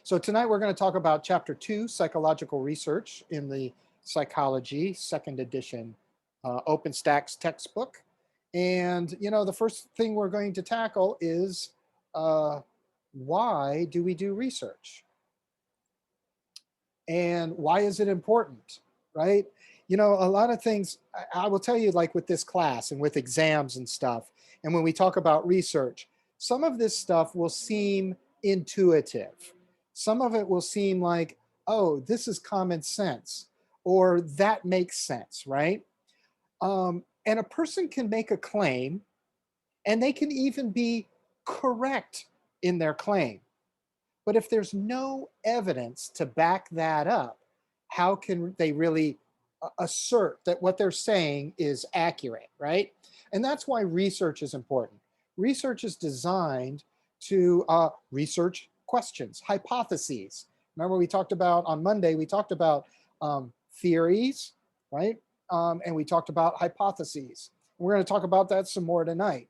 So tonight we're going to talk about Chapter 2, Psychological Research in the Psychology, second edition OpenStax textbook. And, the first thing we're going to tackle is why do we do research? And why is it important, right? A lot of things, I will tell you, like with this class and with exams and stuff, and when we talk about research, some of this stuff will seem intuitive. Some of it will seem like, oh, this is common sense, or that makes sense, right? And a person can make a claim, and they can even be correct in their claim. But if there's no evidence to back that up, how can they really assert that what they're saying is accurate, right? And that's why research is important. Research is designed to research questions, hypotheses. Remember, we talked about on Monday, we talked about theories, right? And we talked about hypotheses. We're going to talk about that some more tonight.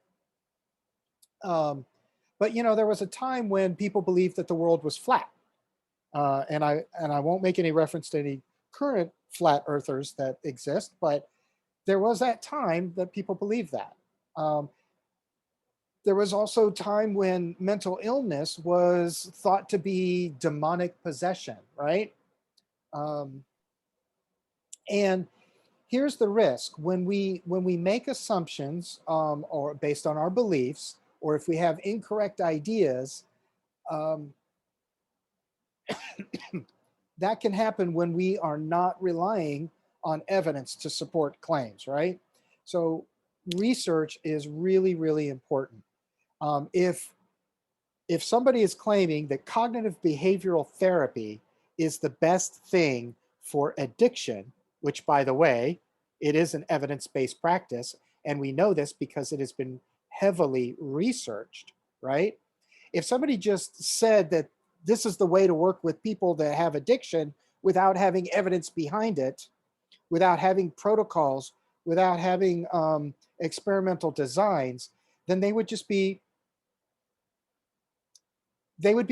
But there was a time when people believed that the world was flat, and I won't make any reference to any current flat earthers that exist, but there was that time that people believed that. There was also time when mental illness was thought to be demonic possession, right? And here's the risk when we make assumptions or based on our beliefs, or if we have incorrect ideas. That can happen when we are not relying on evidence to support claims, right? So research is really, really important. If somebody is claiming that cognitive behavioral therapy is the best thing for addiction, which, by the way, it is an evidence-based practice, and we know this because it has been heavily researched, right? If somebody just said that this is the way to work with people that have addiction without having evidence behind it, without having protocols, without having experimental designs, then they would be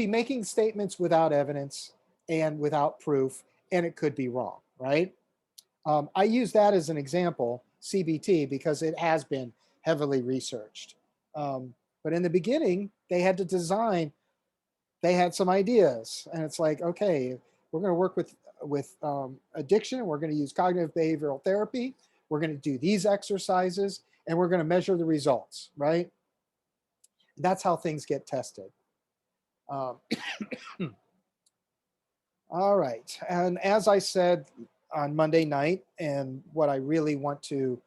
making statements without evidence and without proof, and it could be wrong, right? I use that as an example, CBT, because it has been heavily researched. But in the beginning, they had to design. They had some ideas, and it's like, okay, we're going to work with addiction. We're going to use cognitive behavioral therapy. We're going to do these exercises, and we're going to measure the results, right? That's how things get tested. All right, and as I said on Monday night, and what I really want to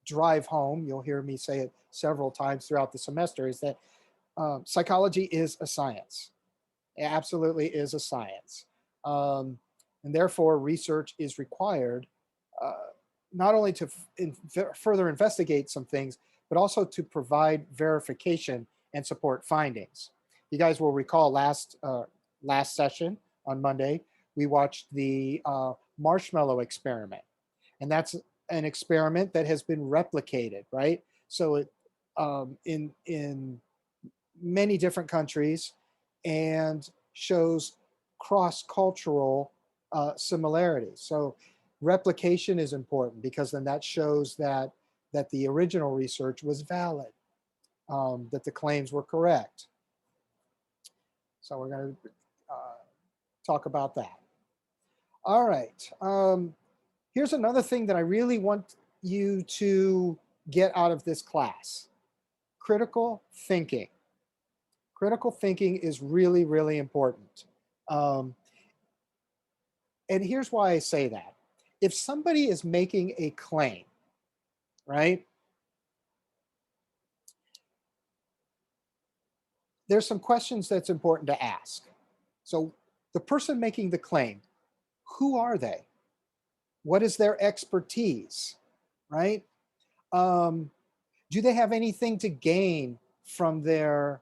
drive home, you'll hear me say it several times throughout the semester, is that psychology is a science. It absolutely is a science. And therefore, research is required not only to further investigate some things, but also to provide verification and support findings. You guys will recall last session on Monday, we watched the marshmallow experiment. And that's an experiment that has been replicated, right? So in many different countries, and shows cross-cultural similarities. So replication is important because then that shows that the original research was valid, that the claims were correct. So we're going to talk about that. All right. Here's another thing that I really want you to get out of this class: critical thinking. Critical thinking is really, really important. And here's why I say that. If somebody is making a claim, right, there's some questions that's important to ask. So the person making the claim, who are they? What is their expertise, right? Do they have anything to gain from their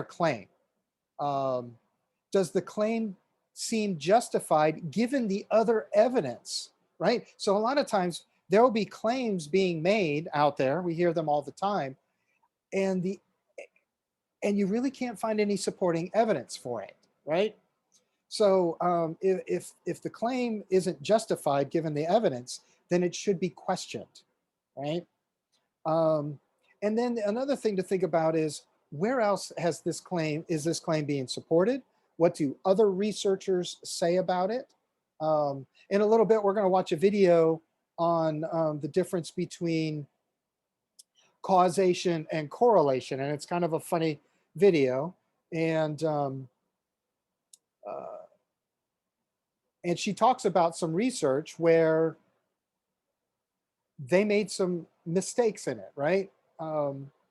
claim? Does the claim seem justified given the other evidence, right? So a lot of times there will be claims being made out there. We hear them all the time. And and you really can't find any supporting evidence for it, right? So if the claim isn't justified given the evidence, then it should be questioned, right? Um, and then another thing to think about is, where else is this claim being supported? What do other researchers say about it? In a little bit, we're going to watch a video on the difference between causation and correlation, and it's kind of a funny video. And uh, and she talks about some research where they made some mistakes in it, right?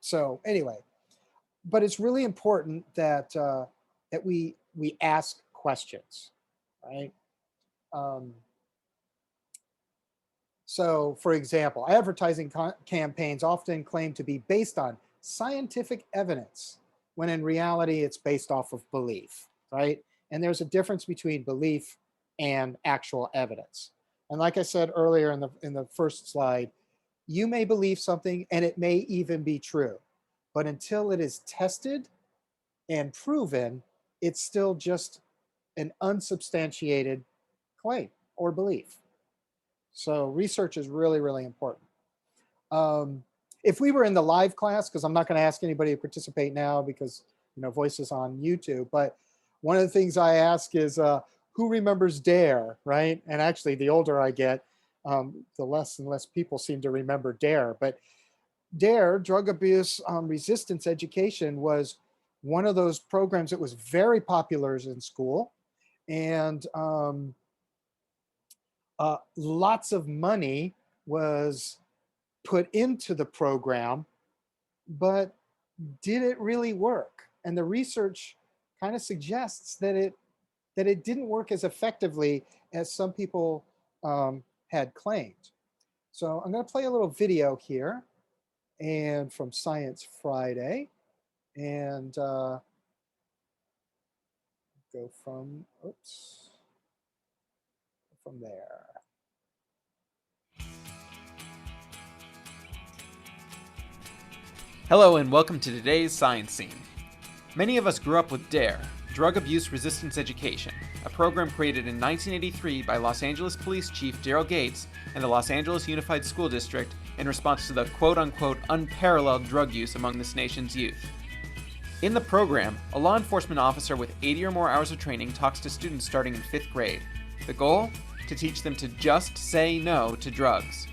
So anyway, but it's really important that that we ask questions, right? Um, so, for example, advertising campaigns often claim to be based on scientific evidence, when in reality it's based off of belief, right? And there's a difference between belief and actual evidence. And like I said earlier in the first slide, you may believe something and it may even be true, but until it is tested and proven, it's still just an unsubstantiated claim or belief. So research is really, really important. Um, if we were in the live class, because I'm not going to ask anybody to participate now because Voice is on YouTube, but one of the things I ask is who remembers DARE, right? And actually, the older I get, the less and less people seem to remember DARE. But DARE, Drug Abuse Resistance Education, was one of those programs that was very popular in school, and lots of money was put into the program, but did it really work? And the research kind of suggests that it didn't work as effectively as some people had claimed. So I'm going to play a little video here, and from Science Friday, and go from there. Hello and welcome to today's Science Scene. Many of us grew up with DARE, Drug Abuse Resistance Education, a program created in 1983 by Los Angeles Police Chief Daryl Gates and the Los Angeles Unified School District in response to the quote-unquote unparalleled drug use among this nation's youth. In the program, a law enforcement officer with 80 or more hours of training talks to students starting in 5th grade. The goal? To teach them to just say no to drugs.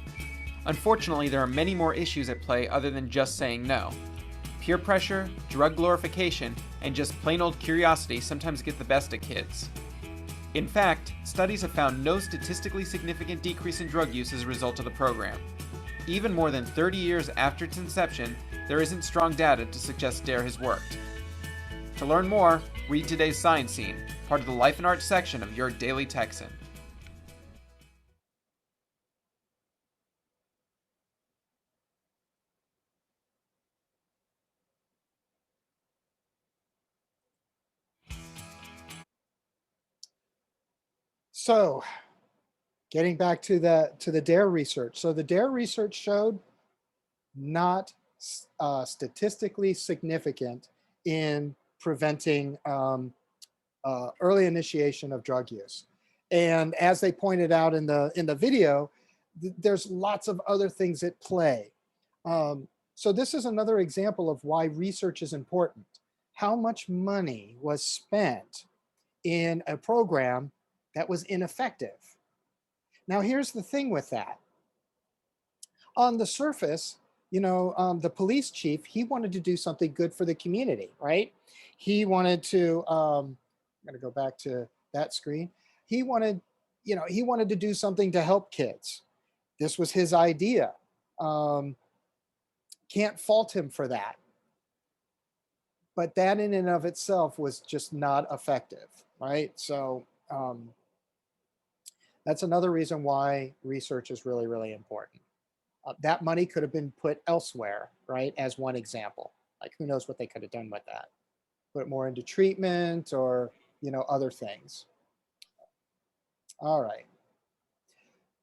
Unfortunately, there are many more issues at play other than just saying no. Peer pressure, drug glorification, and just plain old curiosity sometimes get the best of kids. In fact, studies have found no statistically significant decrease in drug use as a result of the program. Even more than 30 years after its inception, there isn't strong data to suggest DARE has worked. To learn more, read today's Science Scene, part of the Life and Art section of your Daily Texan. So, getting back to the DARE research. So the DARE research showed not statistically significant in preventing early initiation of drug use. And as they pointed out in the video, there's lots of other things at play. So this is another example of why research is important. How much money was spent in a program that was ineffective? Now, here's the thing with that. On the surface, the police chief, he wanted to do something good for the community, right? He wanted to, I'm going to go back to that screen. He wanted to do something to help kids. This was his idea. Can't fault him for that. But that in and of itself was just not effective, right? So that's another reason why research is really, really important. That money could have been put elsewhere, right? As one example. Like, who knows what they could have done with that? Put it more into treatment or, other things. All right.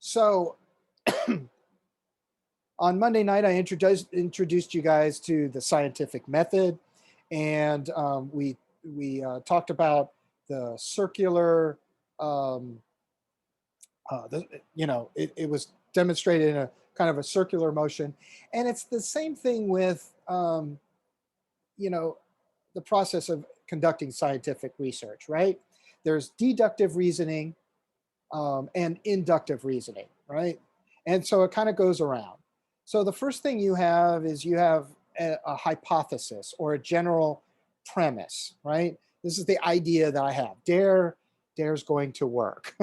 So on Monday night, I introduced you guys to the scientific method. and we talked about the circular. Um, it was demonstrated in a kind of a circular motion, and it's the same thing with you know the process of conducting scientific research, right? There's deductive reasoning and inductive reasoning, right? And so it kind of goes around. So the first thing you have is you have a hypothesis or a general premise, right? This is the idea that I have. Dare's going to work,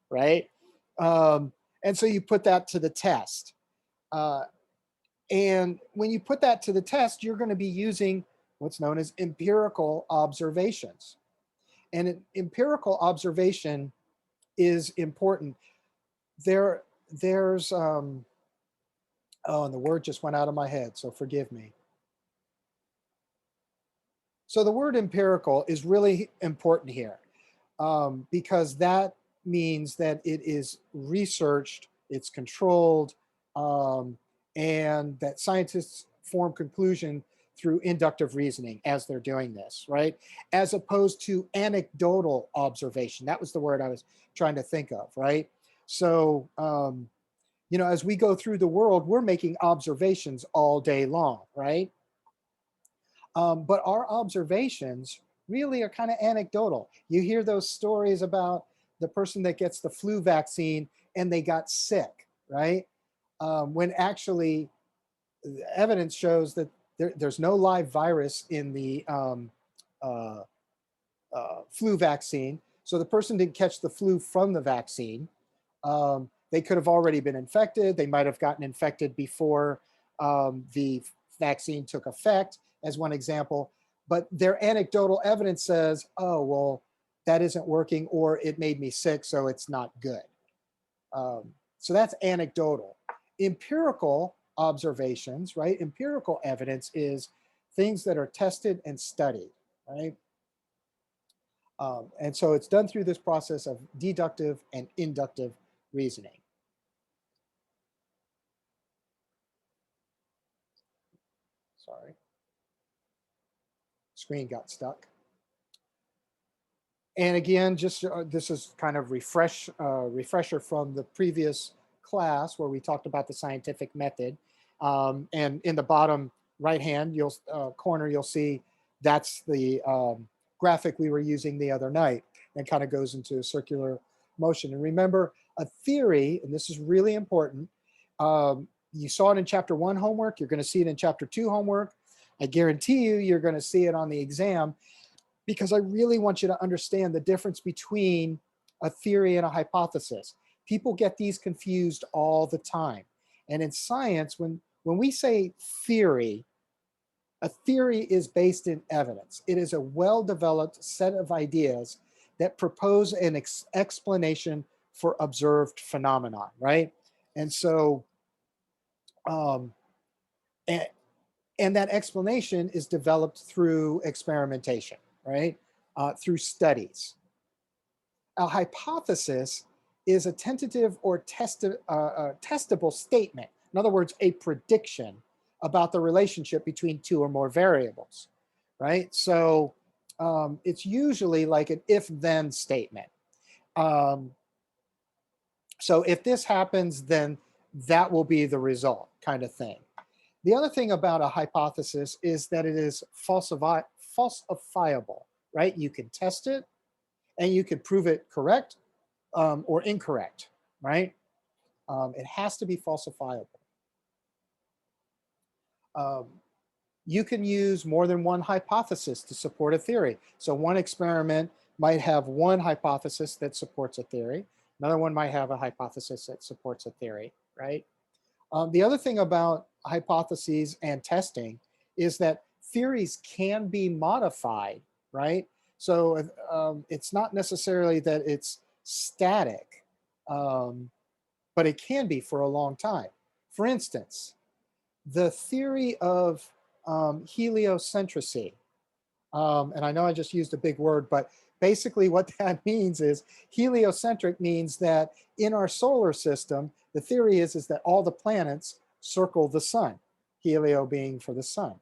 right? Um, and so you put that to the test. Uh, and when you put that to the test, you're going to be using what's known as empirical observations. And an empirical observation is important. There's oh, and the word just went out of my head, so forgive me. So the word empirical is really important here, because that means that it is researched, it's controlled, um, and that scientists form conclusion through inductive reasoning as they're doing this, right? As opposed to anecdotal observation. That was the word I was trying to think of, right? So, as we go through the world, we're making observations all day long, right? But our observations really are kind of anecdotal. You hear those stories about the person that gets the flu vaccine and they got sick, right? When actually the evidence shows that there's no live virus in the uh, flu vaccine. So the person didn't catch the flu from the vaccine. They could have already been infected. They might have gotten infected before the vaccine took effect, as one example. But their anecdotal evidence says, oh, well, that isn't working, or it made me sick, so it's not good. So that's anecdotal. Empirical observations, right? Empirical evidence is things that are tested and studied, right? And so it's done through this process of deductive and inductive reasoning. Sorry, screen got stuck. And again, just this is kind of refresher from the previous class where we talked about the scientific method. And in the bottom right hand corner, you'll see that's the graphic we were using the other night, and kind of goes into a circular motion. And remember, a theory, and this is really important, you saw it in chapter 1 homework, you're going to see it in chapter 2 homework. I guarantee you're going to see it on the exam, because I really want you to understand the difference between a theory and a hypothesis. People get these confused all the time. And in science, when we say theory, a theory is based in evidence. It is a well-developed set of ideas that propose an explanation for observed phenomenon, right? And so, um, and, and that explanation is developed through experimentation, right? Through studies. A hypothesis is a tentative or testable statement. In other words, a prediction about the relationship between two or more variables, right? So it's usually like an if-then statement. So if this happens, then that will be the result, kind of thing. The other thing about a hypothesis is that it is falsifiable, right? You can test it and you can prove it correct or incorrect, right? It has to be falsifiable. You can use more than one hypothesis to support a theory. So one experiment might have one hypothesis that supports a theory. Another one might have a hypothesis that supports a theory, right? The other thing about hypotheses and testing is that theories can be modified, right? So it's not necessarily that it's static, but it can be for a long time. For instance, the theory of heliocentricity, and I know I just used a big word, but basically what that means is heliocentric means that in our solar system, the theory is that all the planets circle the sun, helio being for the sun.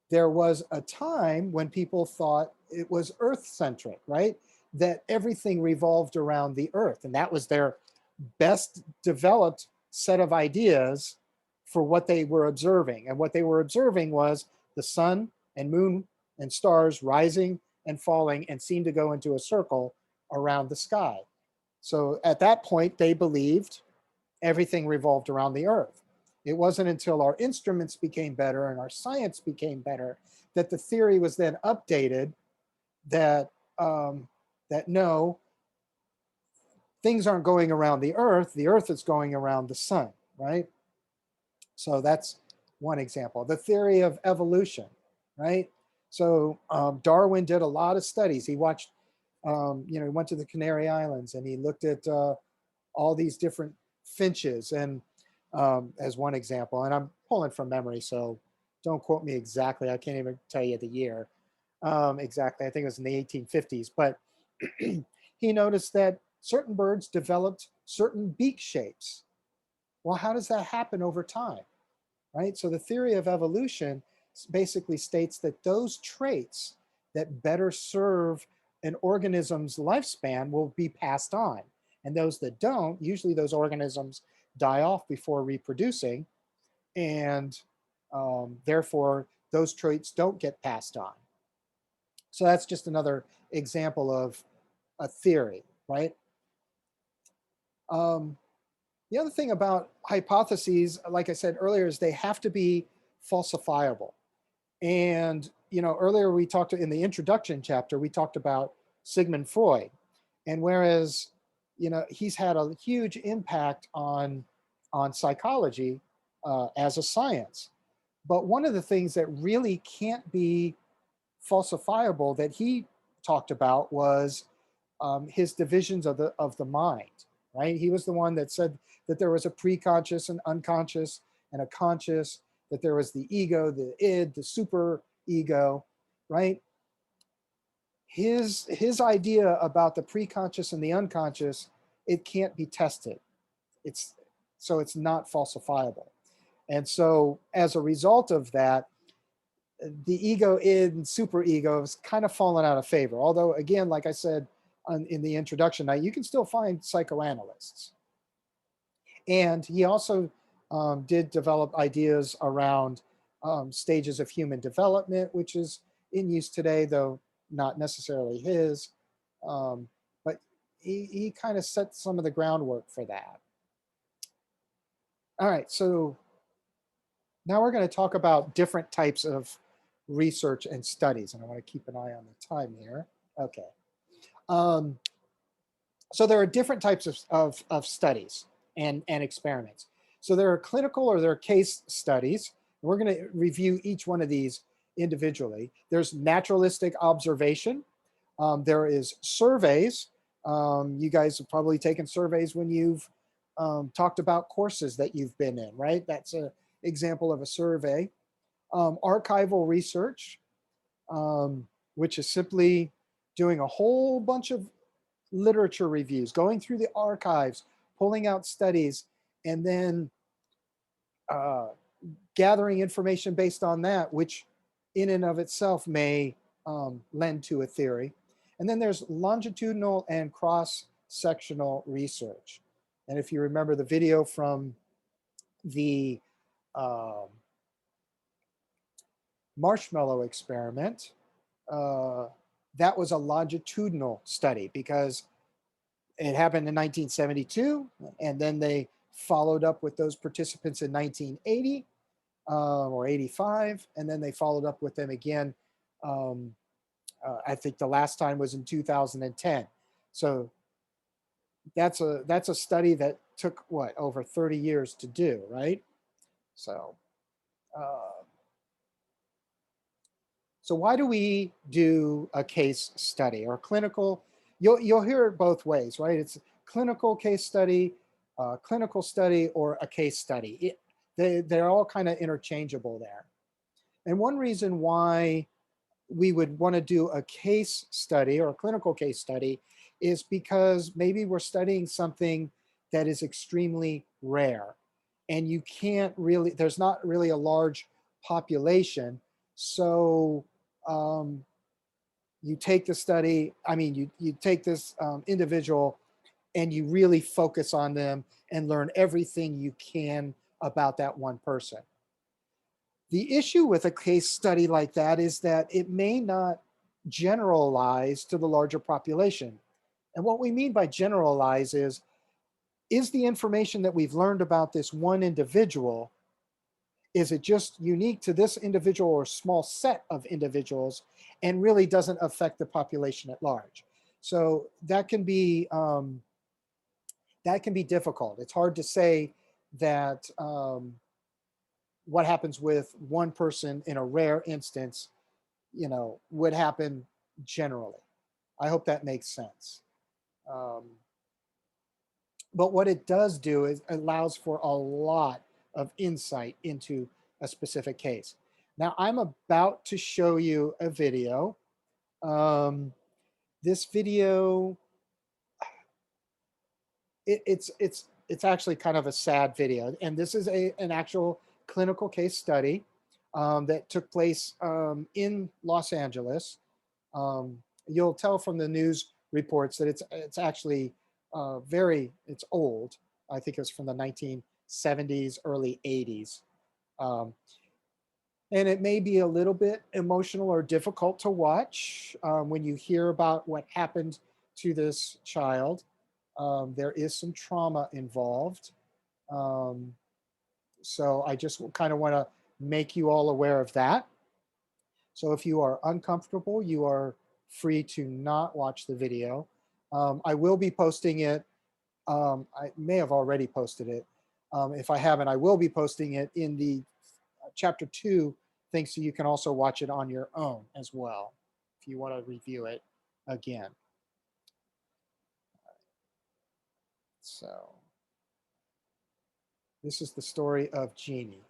there was a time when people thought it was Earth-centric, right? That everything revolved around the Earth, and that was their best developed set of ideas for what they were observing. And what they were observing was the sun and moon and stars rising and falling and seemed to go into a circle around the sky. So at that point, they believed everything revolved around the Earth. It wasn't until our instruments became better and our science became better that the theory was then updated that that no, things aren't going around the Earth is going around the sun, right? So that's one example. The theory of evolution, right? So Darwin did a lot of studies. He watched, he went to the Canary Islands and he looked at all these different finches, and as one example. And I'm pulling from memory, so don't quote me exactly. I can't even tell you the year exactly. I think it was in the 1850s. But he noticed that certain birds developed certain beak shapes. Well, how does that happen over time? Right? So the theory of evolution basically states that those traits that better serve an organism's lifespan will be passed on. And those that don't, usually those organisms die off before reproducing, and therefore those traits don't get passed on. So that's just another example of a theory, right? The other thing about hypotheses, like I said earlier, is they have to be falsifiable. And earlier we talked in the introduction chapter, we talked about Sigmund Freud, and whereas he's had a huge impact on psychology as a science, but one of the things that really can't be falsifiable that he talked about was his divisions of the mind. Right? He was the one that said that there was a preconscious and unconscious and a conscious, that there was the ego, the id, the super ego, right? His idea about the preconscious and the unconscious, it can't be tested. It's not falsifiable. And so as a result of that, the ego, id, and super ego has kind of fallen out of favor. Although, again, like I said in the introduction, now you can still find psychoanalysts. And he also did develop ideas around stages of human development, which is in use today, though not necessarily his. But he kind of set some of the groundwork for that. All right, so now we're going to talk about different types of research and studies. And I want to keep an eye on the time here. Okay. So there are different types of studies and experiments. So there are clinical or there are case studies. And we're going to review each one of these individually. There's naturalistic observation. There is surveys. You guys have probably taken surveys when you've talked about courses that you've been in, right? That's an example of a survey. Archival research, which is simply doing a whole bunch of literature reviews, going through the archives, pulling out studies, and then gathering information based on that, which in and of itself may lend to a theory. And then there's longitudinal and cross-sectional research. And if you remember the video from the marshmallow experiment, that was a longitudinal study because it happened in 1972, and then they followed up with those participants in 1980 or 85, and then they followed up with them again. I think the last time was in 2010. So that's a study that took over 30 years to do, right? So so why do we do a case study or clinical? You'll hear it both ways, right? It's a clinical case study, or a case study. They're all kind of interchangeable there. And one reason why we would want to do a case study or a clinical case study is because maybe we're studying something that is extremely rare, and you can't really, there's not really a large population. So you take the study, I mean, you take this individual and you really focus on them and learn everything you can about that one person. The issue with a case study like that is that it may not generalize to the larger population. And what we mean by generalize is the information that we've learned about this one individual, is it just unique to this individual or small set of individuals and really doesn't affect the population at large? So that can be difficult. It's hard to say that what happens with one person in a rare instance, would happen generally. I hope that makes sense. Um, but what it does do is allows for a lot of insight into a specific case. Now, I'm about to show you a video. This video, it's actually kind of a sad video, and this is an actual clinical case study that took place in Los Angeles. You'll tell from the news reports that it's actually it's old. I think it was from the 1970s, early 80s. And it may be a little bit emotional or difficult to watch when you hear about what happened to this child. There is some trauma involved. So I just kind of want to make you all aware of that. So if you are uncomfortable, you are free to not watch the video. I will be posting it. I may have already posted it. If I haven't, I will be posting it in the chapter 2 thing, so you can also watch it on your own as well if you want to review it again. So this is the story of Genie.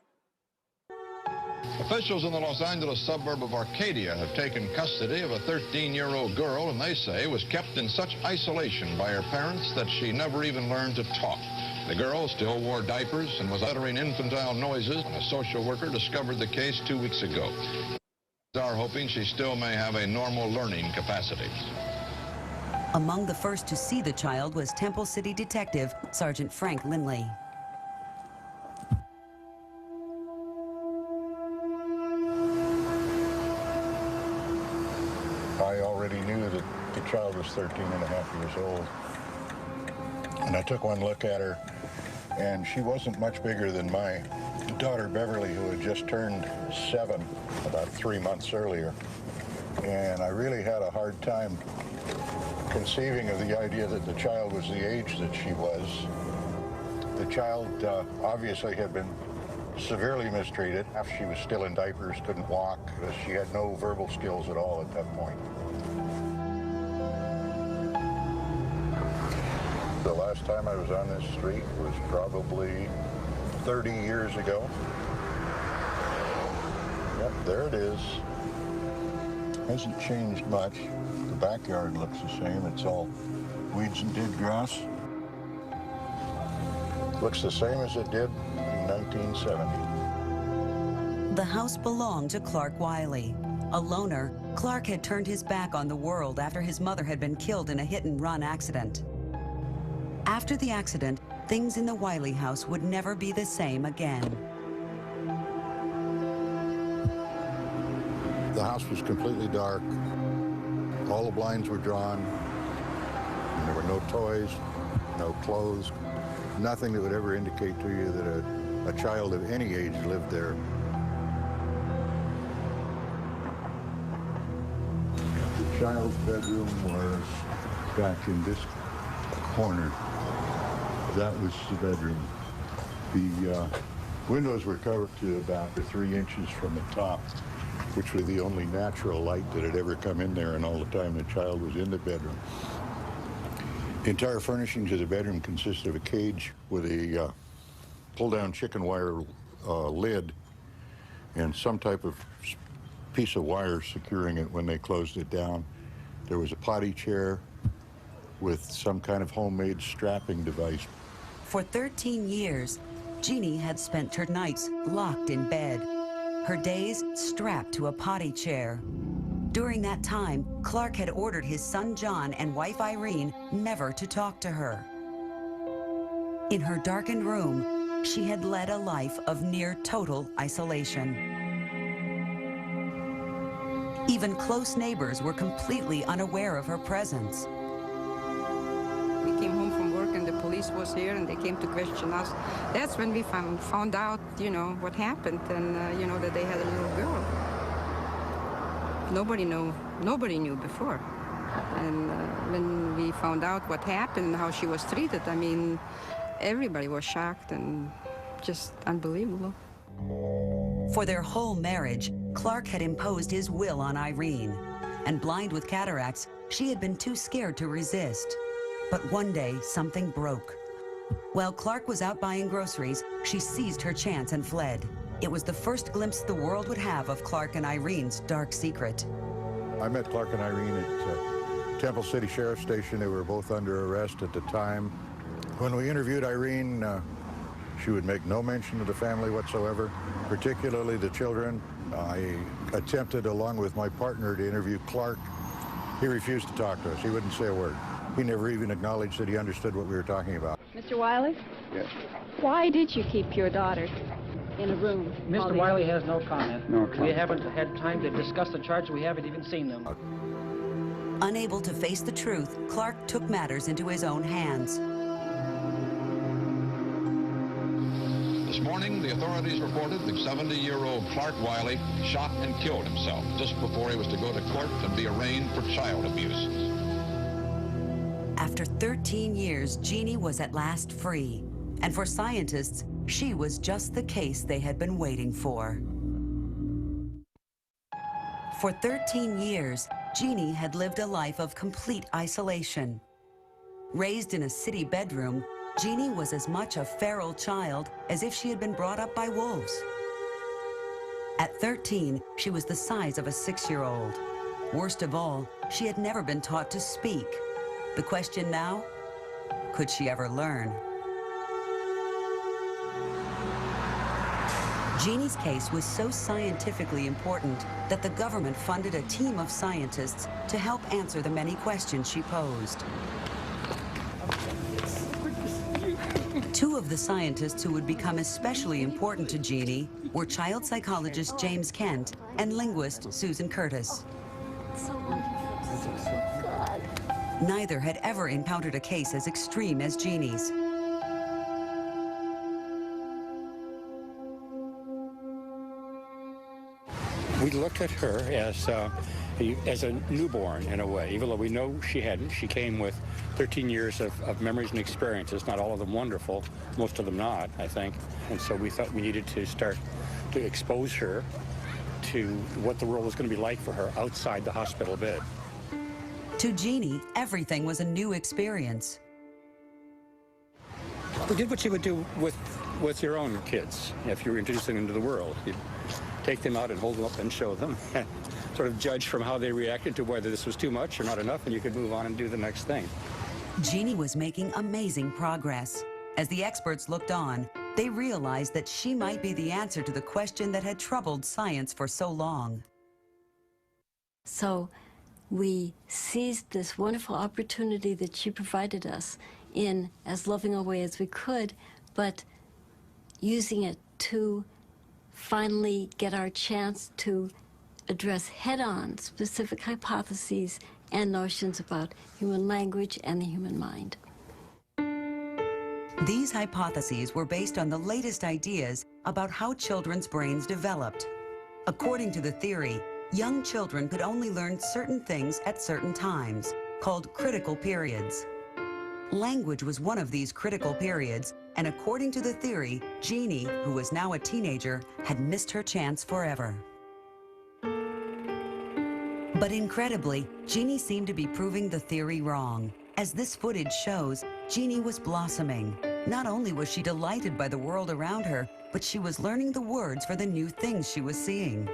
Officials in the Los Angeles suburb of Arcadia have taken custody of a 13-year-old girl, and they say was kept in such isolation by her parents that she never even learned to talk. The girl still wore diapers and was uttering infantile noises when a social worker discovered the case 2 weeks ago. They are hoping she still may have a normal learning capacity. Among the first to see the child was Temple City Detective Sergeant Frank Lindley. I already knew that the child was 13 and a half years old. And I took one look at her, and she wasn't much bigger than my daughter Beverly, who had just turned 7 about 3 months earlier. And I really had a hard time conceiving of the idea that the child was the age that she was. The child obviously had been severely mistreated. She was still in diapers, couldn't walk. She had no verbal skills at all at that point. The last time I was on this street was probably 30 years ago. Yep, there it is. Hasn't changed much. The backyard looks the same. It's all weeds and dead grass. Looks the same as it did in 1970. The house belonged to Clark Wiley. A loner, Clark had turned his back on the world after his mother had been killed in a hit-and-run accident. After the accident, things in the Wiley house would never be the same again. The house was completely dark. All the blinds were drawn. There were no toys, no clothes, nothing that would ever indicate to you that a child of any age lived there. The child's bedroom was back in this corner. That was the bedroom. The windows were covered to about 3 inches from the top, which was the only natural light that had ever come in there in all the time the child was in the bedroom. The entire furnishings of the bedroom consisted of a cage with a pull-down chicken wire lid and some type of piece of wire securing it when they closed it down. There was a potty chair with some kind of homemade strapping device. For 13 years, Genie had spent her nights locked in bed. her days strapped to a potty chair. During that time, Clark had ordered his son John and wife Irene never to talk to her. In her darkened room, she had led a life of near total isolation. Even close neighbors were completely unaware of her presence. We came home from work and the police was here and they came to question us. That's when we found out, you know, what happened and, you know, that they had a little girl. Nobody knew before. And when we found out what happened, how she was treated, I mean, everybody was shocked and just unbelievable. For their whole marriage, Clark had imposed his will on Irene. And blind with cataracts, she had been too scared to resist. But one day, something broke. While Clark was out buying groceries, she seized her chance and fled. It was the first glimpse the world would have of Clark and Irene's dark secret. I met Clark and Irene at Temple City Sheriff's Station. They were both under arrest at the time. When we interviewed Irene, she would make no mention of the family whatsoever, particularly the children. I attempted, along with my partner, to interview Clark. He refused to talk to us. He wouldn't say a word. He never even acknowledged that he understood what we were talking about. Mr. Wiley? Yes. Why did you keep your daughter in a room? Mr. Wiley has no comment. No comment. We haven't had time to discuss the charges. We haven't even seen them. Unable to face the truth, Clark took matters into his own hands. This morning, the authorities reported that 70-year-old Clark Wiley shot and killed himself just before he was to go to court and be arraigned for child abuse. After 13 years, Genie was at last free. And for scientists, she was just the case they had been waiting for. For 13 years, Genie had lived a life of complete isolation. Raised in a city bedroom, Genie was as much a feral child as if she had been brought up by wolves. At 13, she was the size of a 6-year-old. Worst of all, she had never been taught to speak. The question now, could she ever learn? Genie's case was so scientifically important that the government funded a team of scientists to help answer the many questions she posed. Two of the scientists who would become especially important to Genie were child psychologist James Kent and linguist Susan Curtis. Neither had ever encountered a case as extreme as Genie's. We looked at her as a newborn in a way, even though we know she hadn't. She came with 13 years of memories and experiences, not all of them wonderful, most of them not, I think. And so we thought we needed to start to expose her to what the world was going to be like for her outside the hospital bed. To Genie, everything was a new experience. We did what you would do with your own kids if you were introducing them to the world. You'd take them out and hold them up and show them, sort of judge from how they reacted to whether this was too much or not enough, and you could move on and do the next thing. Genie was making amazing progress. As the experts looked on, they realized that she might be the answer to the question that had troubled science for so long. So we seized this wonderful opportunity that she provided us in as loving a way as we could, but using it to finally get our chance to address head-on specific hypotheses and notions about human language and the human mind. These hypotheses were based on the latest ideas about how children's brains developed. According to the theory, young children could only learn certain things at certain times, called critical periods. Language was one of these critical periods, and according to the theory, Genie, who was now a teenager, had missed her chance forever. But incredibly, Genie seemed to be proving the theory wrong. As this footage shows, Genie was blossoming. Not only was she delighted by the world around her, but she was learning the words for the new things she was seeing.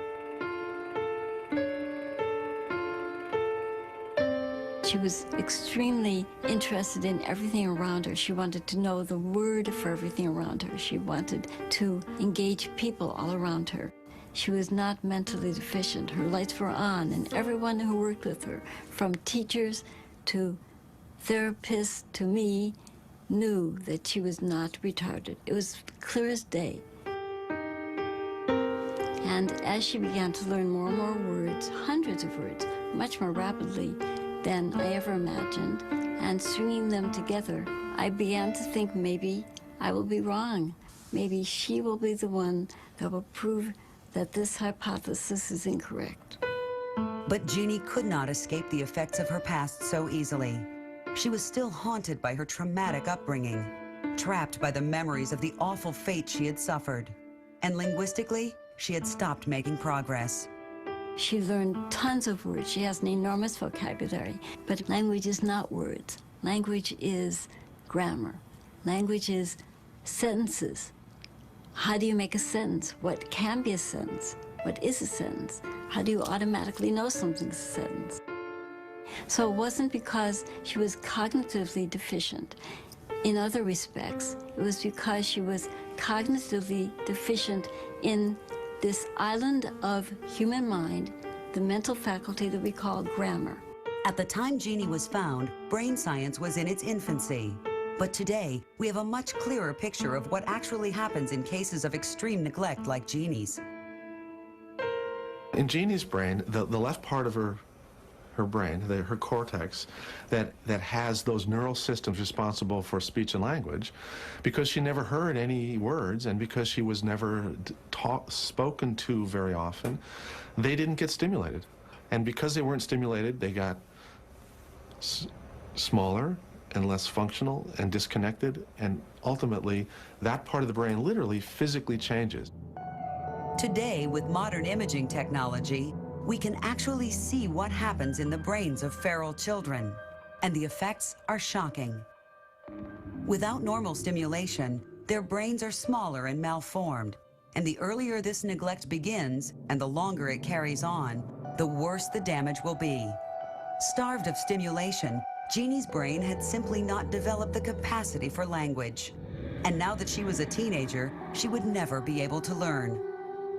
She was extremely interested in everything around her. She wanted to know the word for everything around her. She wanted to engage people all around her. She was not mentally deficient. Her lights were on, and everyone who worked with her, from teachers to therapists to me, knew that she was not retarded. It was clear as day. And as she began to learn more and more words, hundreds of words, much more rapidly than I ever imagined, and stringing them together, I began to think maybe I will be wrong. Maybe she will be the one that will prove that this hypothesis is incorrect. But Genie could not escape the effects of her past so easily. She was still haunted by her traumatic upbringing, trapped by the memories of the awful fate she had suffered. And linguistically, she had stopped making progress. She learned tons of words. She has an enormous vocabulary. But language is not words. Language is grammar. Language is sentences. How do you make a sentence? What can be a sentence? What is a sentence? How do you automatically know something's a sentence? So it wasn't because she was cognitively deficient. In other respects, it was because she was cognitively deficient in this island of human mind, the mental faculty that we call grammar. At the time Genie was found, brain science was in its infancy. But today, we have a much clearer picture of what actually happens in cases of extreme neglect like Genie's. In Genie's brain, the left part of her brain, her cortex, that has those neural systems responsible for speech and language, because she never heard any words and because she was never spoken to very often, they didn't get stimulated. And because they weren't stimulated, they got smaller and less functional and disconnected, and ultimately, that part of the brain literally physically changes. Today, with modern imaging technology, we can actually see what happens in the brains of feral children, and the effects are shocking. Without normal stimulation, their brains are smaller and malformed, and the earlier this neglect begins, and the longer it carries on, the worse the damage will be. Starved of stimulation, Genie's brain had simply not developed the capacity for language. And now that she was a teenager, she would never be able to learn.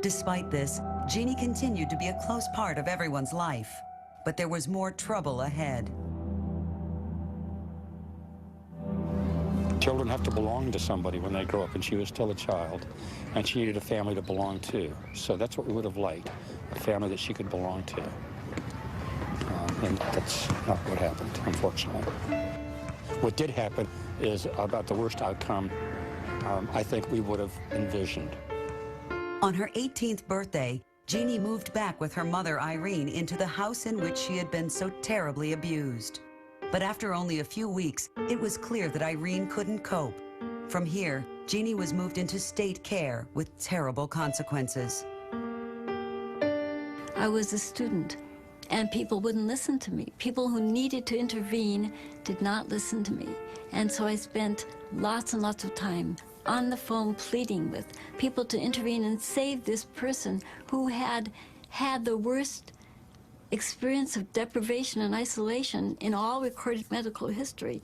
Despite this, Genie continued to be a close part of everyone's life, but there was more trouble ahead. Children have to belong to somebody when they grow up, and she was still a child, and she needed a family to belong to. So that's what we would have liked, a family that she could belong to. And that's not what happened, unfortunately. What did happen is about the worst outcome I think we would have envisioned. On her 18th birthday, Genie moved back with her mother, Irene, into the house in which she had been so terribly abused. But after only a few weeks, it was clear that Irene couldn't cope. From here, Genie was moved into state care with terrible consequences. I was a student, and people wouldn't listen to me. People who needed to intervene did not listen to me. And so I spent lots and lots of time on the phone pleading with people to intervene and save this person who had had the worst experience of deprivation and isolation in all recorded medical history.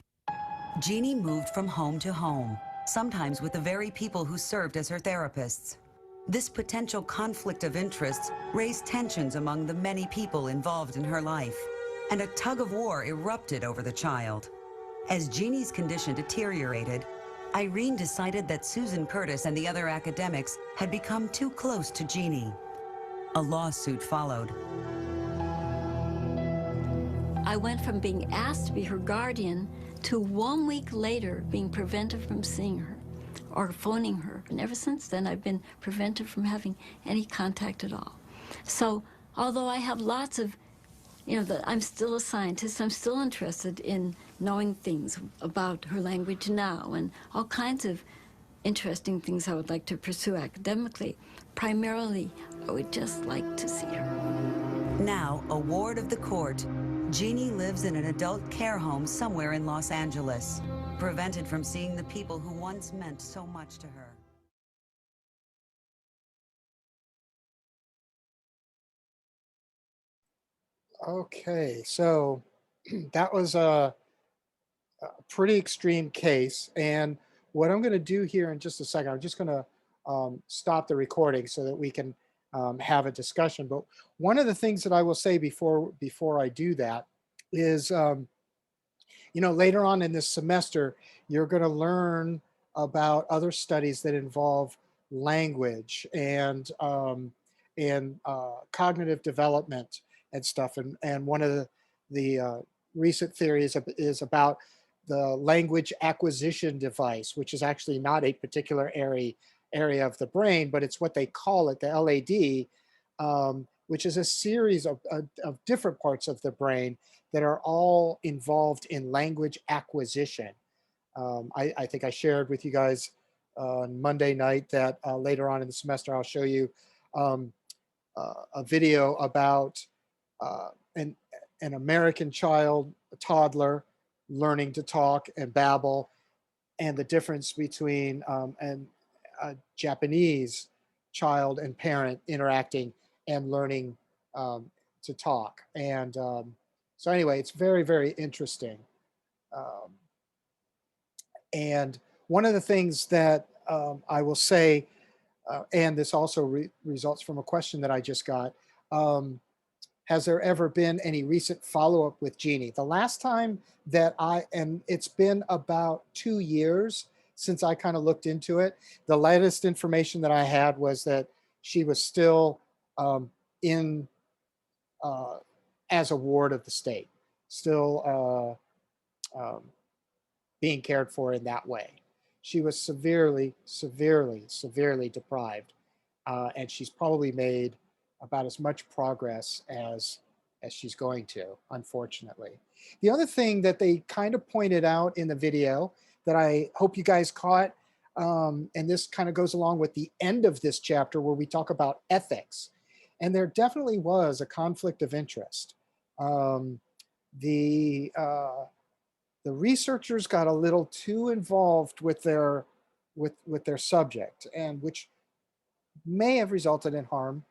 Genie moved from home to home, sometimes with the very people who served as her therapists. This potential conflict of interests raised tensions among the many people involved in her life, and a tug of war erupted over the child. As Genie's condition deteriorated, Irene decided that Susan Curtis and the other academics had become too close to Genie. A lawsuit followed. I went from being asked to be her guardian to 1 week later being prevented from seeing her or phoning her. And ever since then, I've been prevented from having any contact at all. So although I have lots of, I'm still a scientist, I'm still interested in knowing things about her language now and all kinds of interesting things I would like to pursue academically. Primarily, I would just like to see her. Now, a ward of the court, Genie lives in an adult care home somewhere in Los Angeles, prevented from seeing the people who once meant so much to her. Okay, so that was a pretty extreme case. And what I'm going to do here in just a second, I'm just going to stop the recording so that we can have a discussion. But one of the things that I will say before I do that is, later on in this semester, you're going to learn about other studies that involve language and cognitive development and stuff. And one of the recent theories is about the language acquisition device, which is actually not a particular area of the brain, but it's what they call it, the LAD, which is a series of different parts of the brain that are all involved in language acquisition. I think I shared with you guys on Monday night that later on in the semester, I'll show you a video about an American child, a toddler, learning to talk and babble, and the difference between a Japanese child and parent interacting and learning to talk. And so anyway, it's very, very interesting. And one of the things that I will say, and this also results from a question that I just got, has there ever been any recent follow-up with Genie? The last time that and it's been about 2 years since I kind of looked into it. The latest information that I had was that she was still in as a ward of the state, still being cared for in that way. She was severely, severely, severely deprived, and she's probably made about as much progress as she's going to, unfortunately. The other thing that they kind of pointed out in the video that I hope you guys caught, and this kind of goes along with the end of this chapter where we talk about ethics, and there definitely was a conflict of interest. The researchers got a little too involved with their subject, and which may have resulted in harm.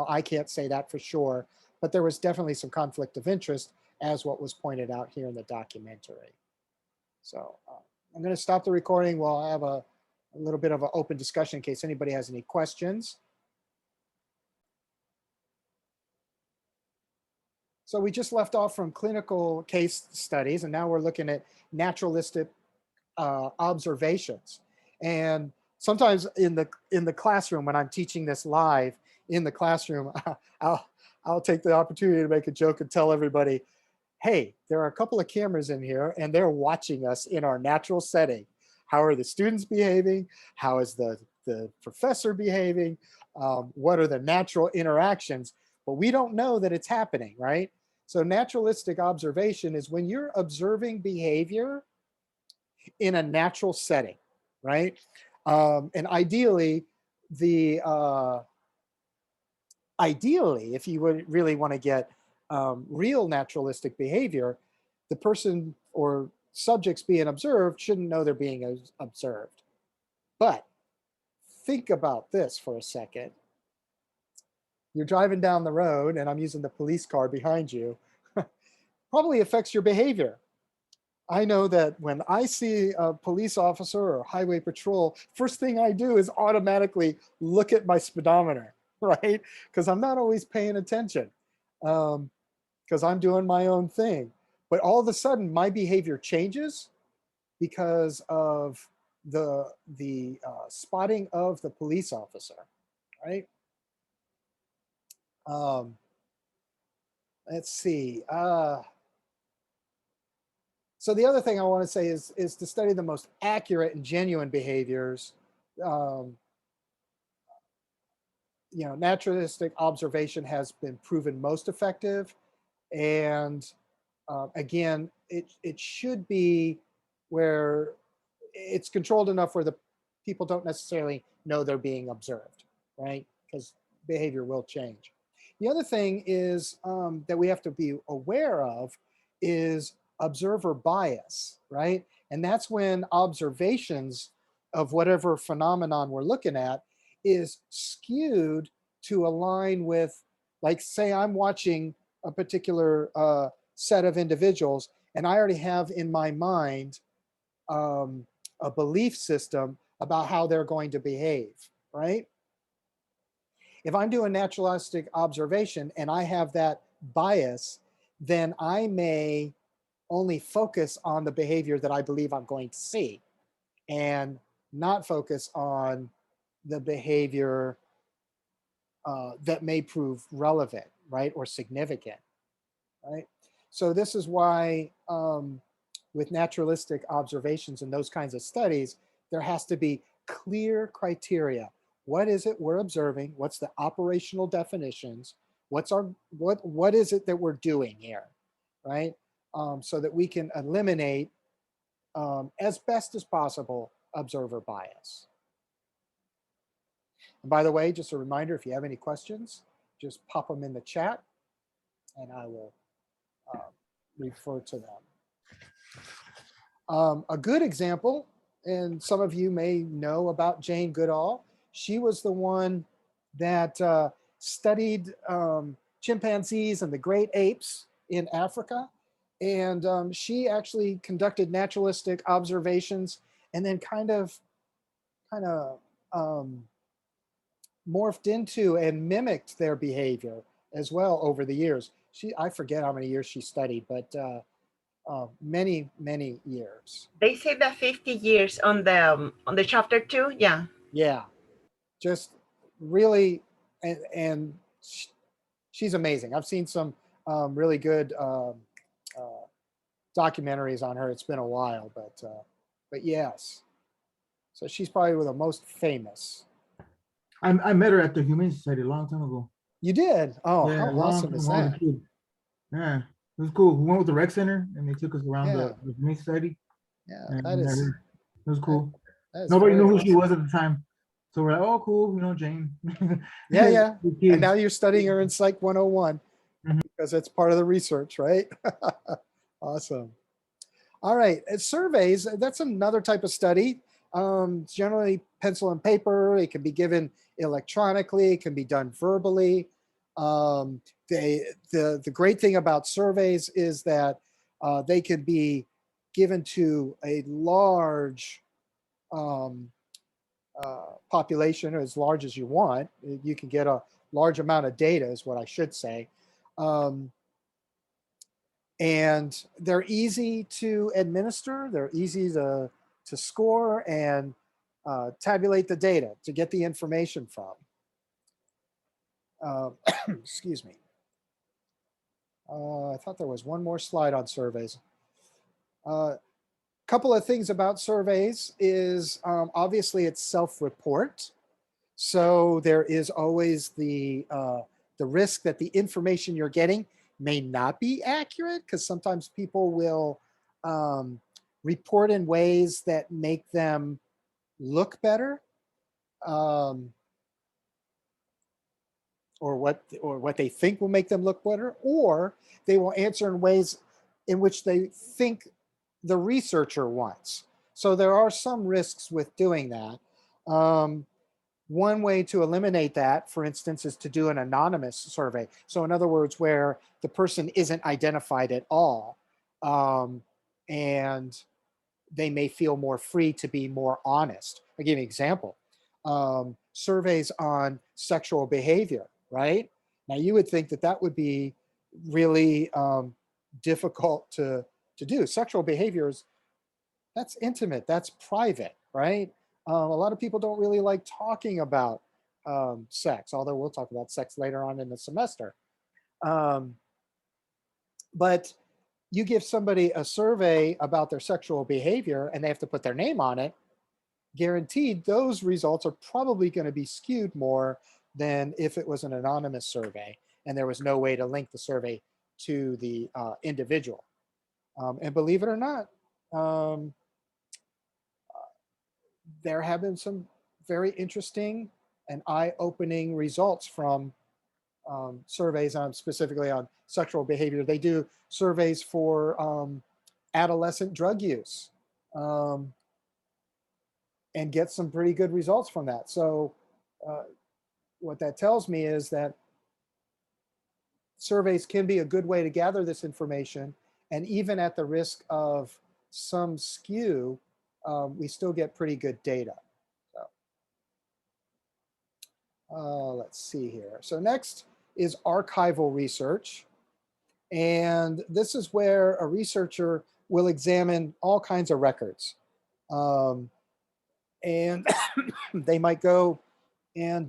I can't say that for sure, but there was definitely some conflict of interest, as what was pointed out here in the documentary. So I'm going to stop the recording. We'll have a little bit of an open discussion in case anybody has any questions. So we just left off from clinical case studies, and now we're looking at naturalistic observations. And sometimes in the classroom, when I'm teaching this live in the classroom, I'll take the opportunity to make a joke and tell everybody, hey, there are a couple of cameras in here and they're watching us in our natural setting. How are the students behaving? How is the professor behaving? What are the natural interactions? But we don't know that it's happening, right? So naturalistic observation is when you're observing behavior in a natural setting, right? And ideally, if you would really want to get real naturalistic behavior, the person or subjects being observed shouldn't know they're being observed. But think about this for a second. You're driving down the road, and I'm using the police car behind you, probably affects your behavior. I know that when I see a police officer or highway patrol, first thing I do is automatically look at my speedometer, right? Because I'm not always paying attention, because I'm doing my own thing. But all of a sudden, my behavior changes because of the spotting of the police officer, right? Let's see. So the other thing I want to say is to study the most accurate and genuine behaviors. Naturalistic observation has been proven most effective, and again, it should be where it's controlled enough where the people don't necessarily know they're being observed, right? Because behavior will change. The other thing is that we have to be aware of is observer bias, right? And that's when observations of whatever phenomenon we're looking at is skewed to align with, like, say I'm watching a particular set of individuals, and I already have in my mind a belief system about how they're going to behave, right? If I'm doing naturalistic observation and I have that bias, then I may only focus on the behavior that I believe I'm going to see and not focus on the behavior that may prove relevant, right, or significant, right? So this is why with naturalistic observations and those kinds of studies, there has to be clear criteria. What is it we're observing? What's the operational definitions? What is it that we're doing here, right? So that we can eliminate as best as possible observer bias. And by the way, just a reminder, if you have any questions, just pop them in the chat and I will refer to them. A good example, and some of you may know about Jane Goodall. She was the one that studied chimpanzees and the great apes in Africa. And she actually conducted naturalistic observations and then kind of morphed into and mimicked their behavior as well over the years. I forget how many years she studied, but many years. They say that 50 years on the chapter 2. Yeah, just really, and she's amazing. I've seen some really good documentaries on her. It's been a while, but yes. So she's probably the most famous. I met her at the Humane Society a long time ago. You did? Oh, yeah, how awesome is that? Yeah, it was cool. We went with the rec center and they took us around the Humane Society. Yeah, it was cool. That Nobody knew who awesome. she was at the time. So we're like, oh, cool, Jane. Yeah. And now you're studying her in Psych 101 because it's part of the research, right? Awesome. All right, surveys, that's another type of study. Generally pencil and paper. It can be given electronically. It can be done verbally. The great thing about surveys is that they can be given to a large population, or as large as you want. You can get a large amount of data, is what I should say. And they're easy to administer. They're easy to score and tabulate the data to get the information from. Excuse me. I thought there was one more slide on surveys. Couple of things about surveys is obviously it's self-report. So there is always the risk that the information you're getting may not be accurate, because sometimes people will report in ways that make them look better, or what they think will make them look better, or they will answer in ways in which they think the researcher wants. So there are some risks with doing that. One way to eliminate that, for instance, is to do an anonymous survey. So in other words, where the person isn't identified at all, and they may feel more free to be more honest. I'll give you an example. Surveys on sexual behavior, right? Now you would think that that would be really difficult to do. Sexual behaviors, that's intimate, that's private, right? A lot of people don't really like talking about sex, although we'll talk about sex later on in the semester. But you give somebody a survey about their sexual behavior and they have to put their name on it, guaranteed those results are probably going to be skewed more than if it was an anonymous survey and there was no way to link the survey to the individual. And believe it or not, there have been some very interesting and eye-opening results from surveys on specifically on sexual behavior. They do surveys for adolescent drug use and get some pretty good results from that. So what that tells me is that surveys can be a good way to gather this information, and even at the risk of some skew, we still get pretty good data. So, Let's see here. So next is archival research. And this is where a researcher will examine all kinds of records. And they might go and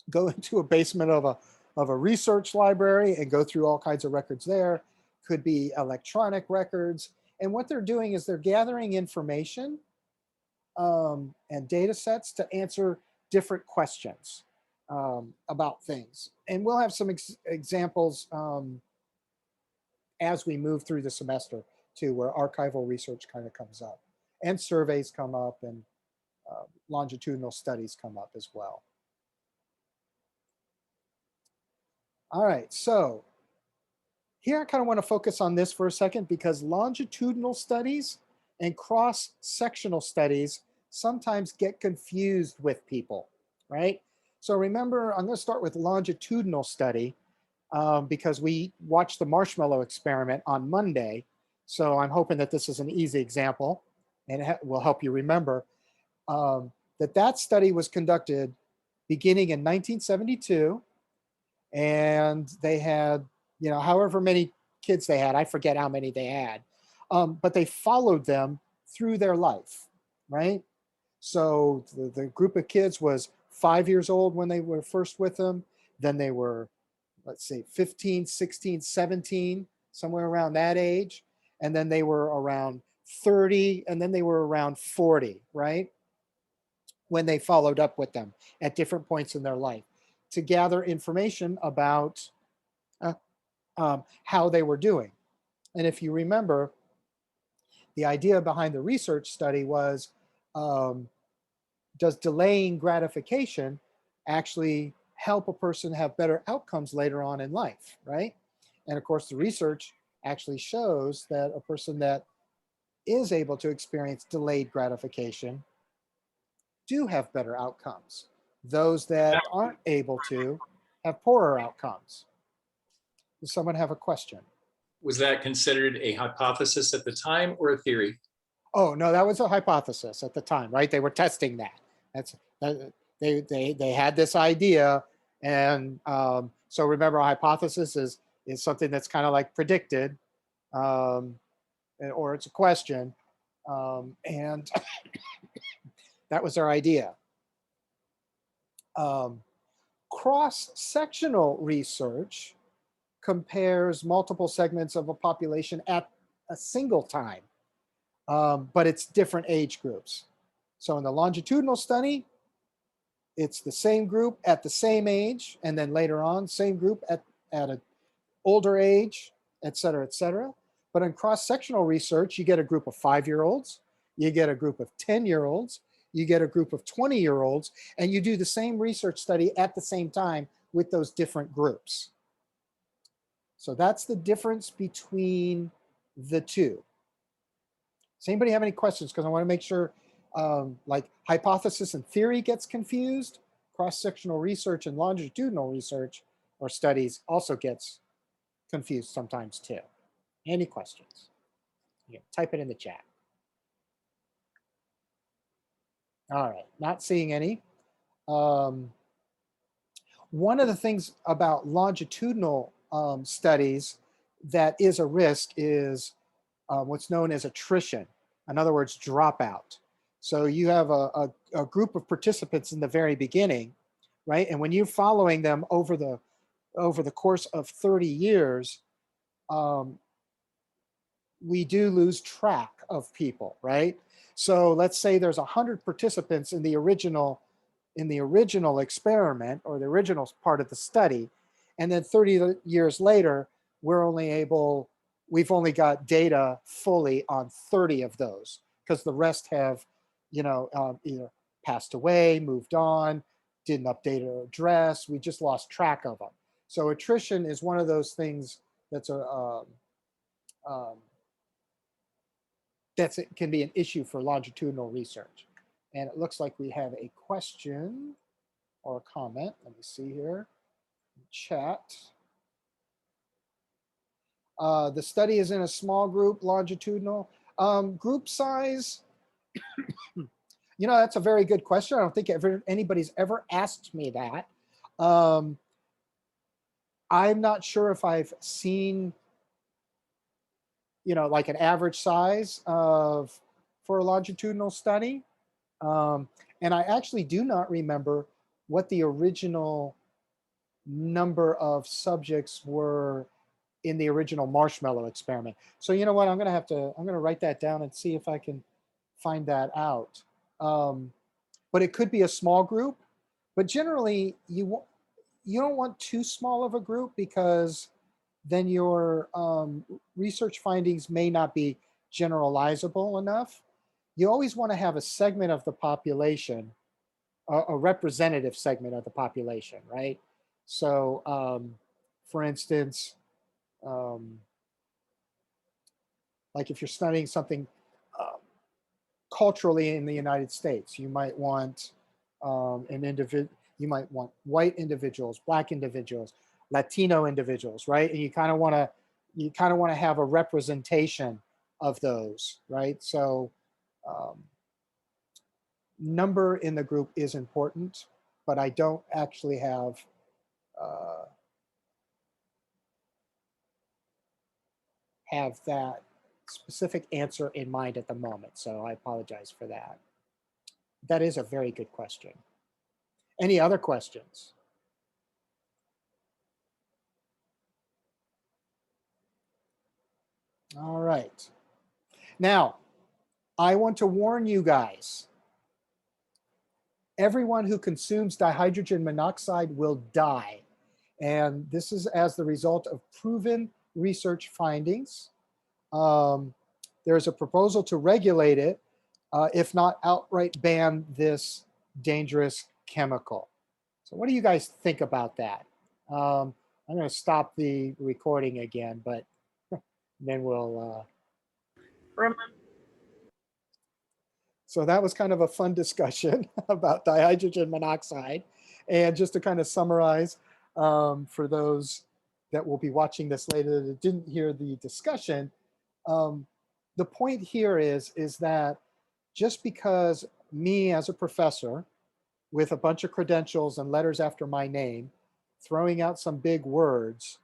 go into a basement of a research library and go through all kinds of records there. Could be electronic records. And what they're doing is they're gathering information and data sets to answer different questions about things. And we'll have some examples as we move through the semester too, where archival research kind of comes up, and surveys come up, and longitudinal studies come up as well. All right, so here I kind of want to focus on this for a second, because longitudinal studies and cross-sectional studies sometimes get confused with people, right? So remember, I'm going to start with longitudinal study because we watched the marshmallow experiment on Monday. So I'm hoping that this is an easy example and it will help you remember that study was conducted beginning in 1972. And they had, you know, however many kids they had, I forget how many they had, but they followed them through their life, right? So the group of kids was 5 years old when they were first with them. Then they were, let's see, 15, 16, 17, somewhere around that age. And then they were around 30, and then they were around 40, right? When they followed up with them at different points in their life to gather information about how they were doing. And if you remember, the idea behind the research study was, does delaying gratification actually help a person have better outcomes later on in life, right? And of course, the research actually shows that a person that is able to experience delayed gratification do have better outcomes. Those that aren't able to have poorer outcomes. Does someone have a question? Was that considered a hypothesis at the time or a theory? Oh, no, that was a hypothesis at the time, right? They were testing that. They had this idea. And so remember, a hypothesis is something that's kind of like predicted, or it's a question. And that was their idea. Cross-sectional research compares multiple segments of a population at a single time, but it's different age groups. So in the longitudinal study, it's the same group at the same age, and then later on, same group at an older age, et cetera, et cetera. But in cross-sectional research, you get a group of 5-year-olds, you get a group of 10-year-olds, you get a group of 20-year-olds, and you do the same research study at the same time with those different groups. So that's the difference between the two. Does anybody have any questions? Because I want to make sure like hypothesis and theory gets confused. Cross-sectional research and longitudinal research or studies also gets confused sometimes too. Any questions? Yeah, type it in the chat. All right, not seeing any. One of the things about longitudinal studies that is a risk is what's known as attrition. In other words, dropout. So you have a group of participants in the very beginning, right? And when you're following them over the course of 30 years, we do lose track of people, right? So let's say there's 100 participants in the original experiment or the original part of the study, and then 30 years later, we've only got data fully on 30 of those because the rest have, either passed away, moved on, didn't update their address. We just lost track of them. So attrition is one of those things that's it can be an issue for longitudinal research. And it looks like we have a question or a comment. Let me see here. Chat. The study is in a small group, longitudinal. Group size, You know, that's a very good question. I don't think anybody's ever asked me that. I'm not sure if I've seen, you know, like an average size for a longitudinal study. And I actually do not remember what the original number of subjects were in the original marshmallow experiment. So you know what, I'm gonna write that down and see if I can find that out. But it could be a small group, but generally you don't want too small of a group, because then your research findings may not be generalizable enough. You always want to have a segment of the population, a representative segment of the population, right? So, for instance, like if you're studying something culturally in the United States, you might want you might want white individuals, black individuals, Latino individuals, right? And you kind of want to have a representation of those, right? So number in the group is important, but I don't actually have that specific answer in mind at the moment. So I apologize for that. That is a very good question. Any other questions? All right. Now, I want to warn you guys. Everyone who consumes dihydrogen monoxide will die. And this is as the result of proven research findings. There's a proposal to regulate it, if not outright ban this dangerous chemical. So what do you guys think about that? I'm going to stop the recording again, but then we'll... So that was kind of a fun discussion about dihydrogen monoxide. And just to kind of summarize, for those that will be watching this later that didn't hear the discussion, the point here is that just because me as a professor with a bunch of credentials and letters after my name, throwing out some big words,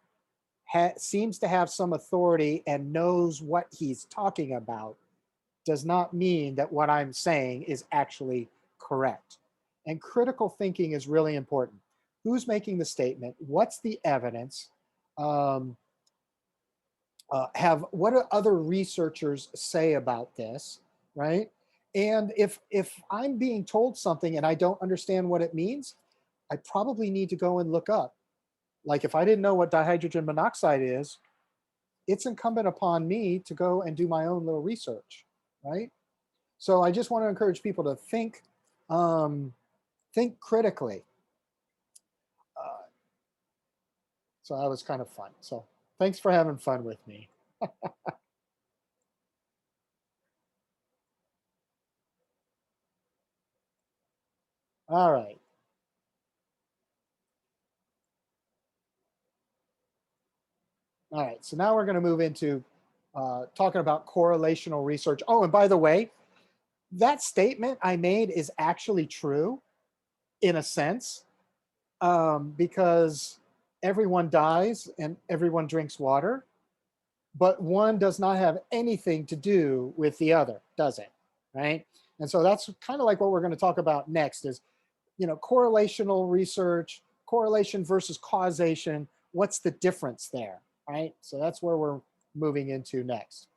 seems to have some authority and knows what he's talking about, does not mean that what I'm saying is actually correct. And critical thinking is really important. Who's making the statement? What's the evidence? What do other researchers say about this, right? And if I'm being told something and I don't understand what it means, I probably need to go and look up. Like if I didn't know what dihydrogen monoxide is, it's incumbent upon me to go and do my own little research, right? So I just want to encourage people to think critically. So that was kind of fun. So thanks for having fun with me. All right. All right, so now we're going to move into talking about correlational research. Oh, and by the way, that statement I made is actually true in a sense, because everyone dies and everyone drinks water, but one does not have anything to do with the other, does it? Right? And so that's kind of like what we're going to talk about next is, you know, correlational research, correlation versus causation. What's the difference there? Right? So that's where we're moving into next.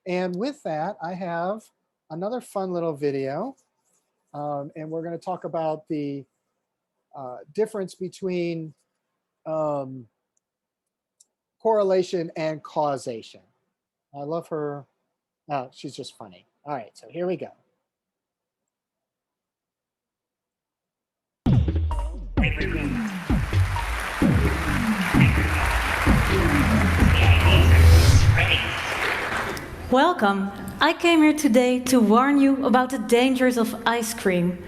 And with that, I have another fun little video. And we're going to talk about the difference between correlation and causation. I love her. Oh, she's just funny. All right, so here we go. Welcome. I came here today to warn you about the dangers of ice cream.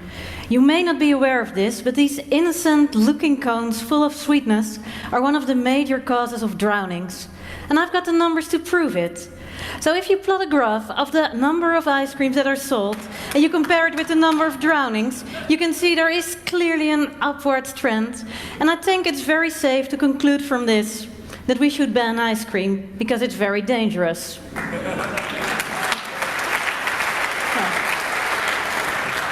You may not be aware of this, but these innocent-looking cones full of sweetness are one of the major causes of drownings. and I've got the numbers to prove it. So if you plot a graph of the number of ice creams that are sold, and you compare it with the number of drownings, you can see there is clearly an upward trend. And I think it's very safe to conclude from this that we should ban ice cream, because it's very dangerous.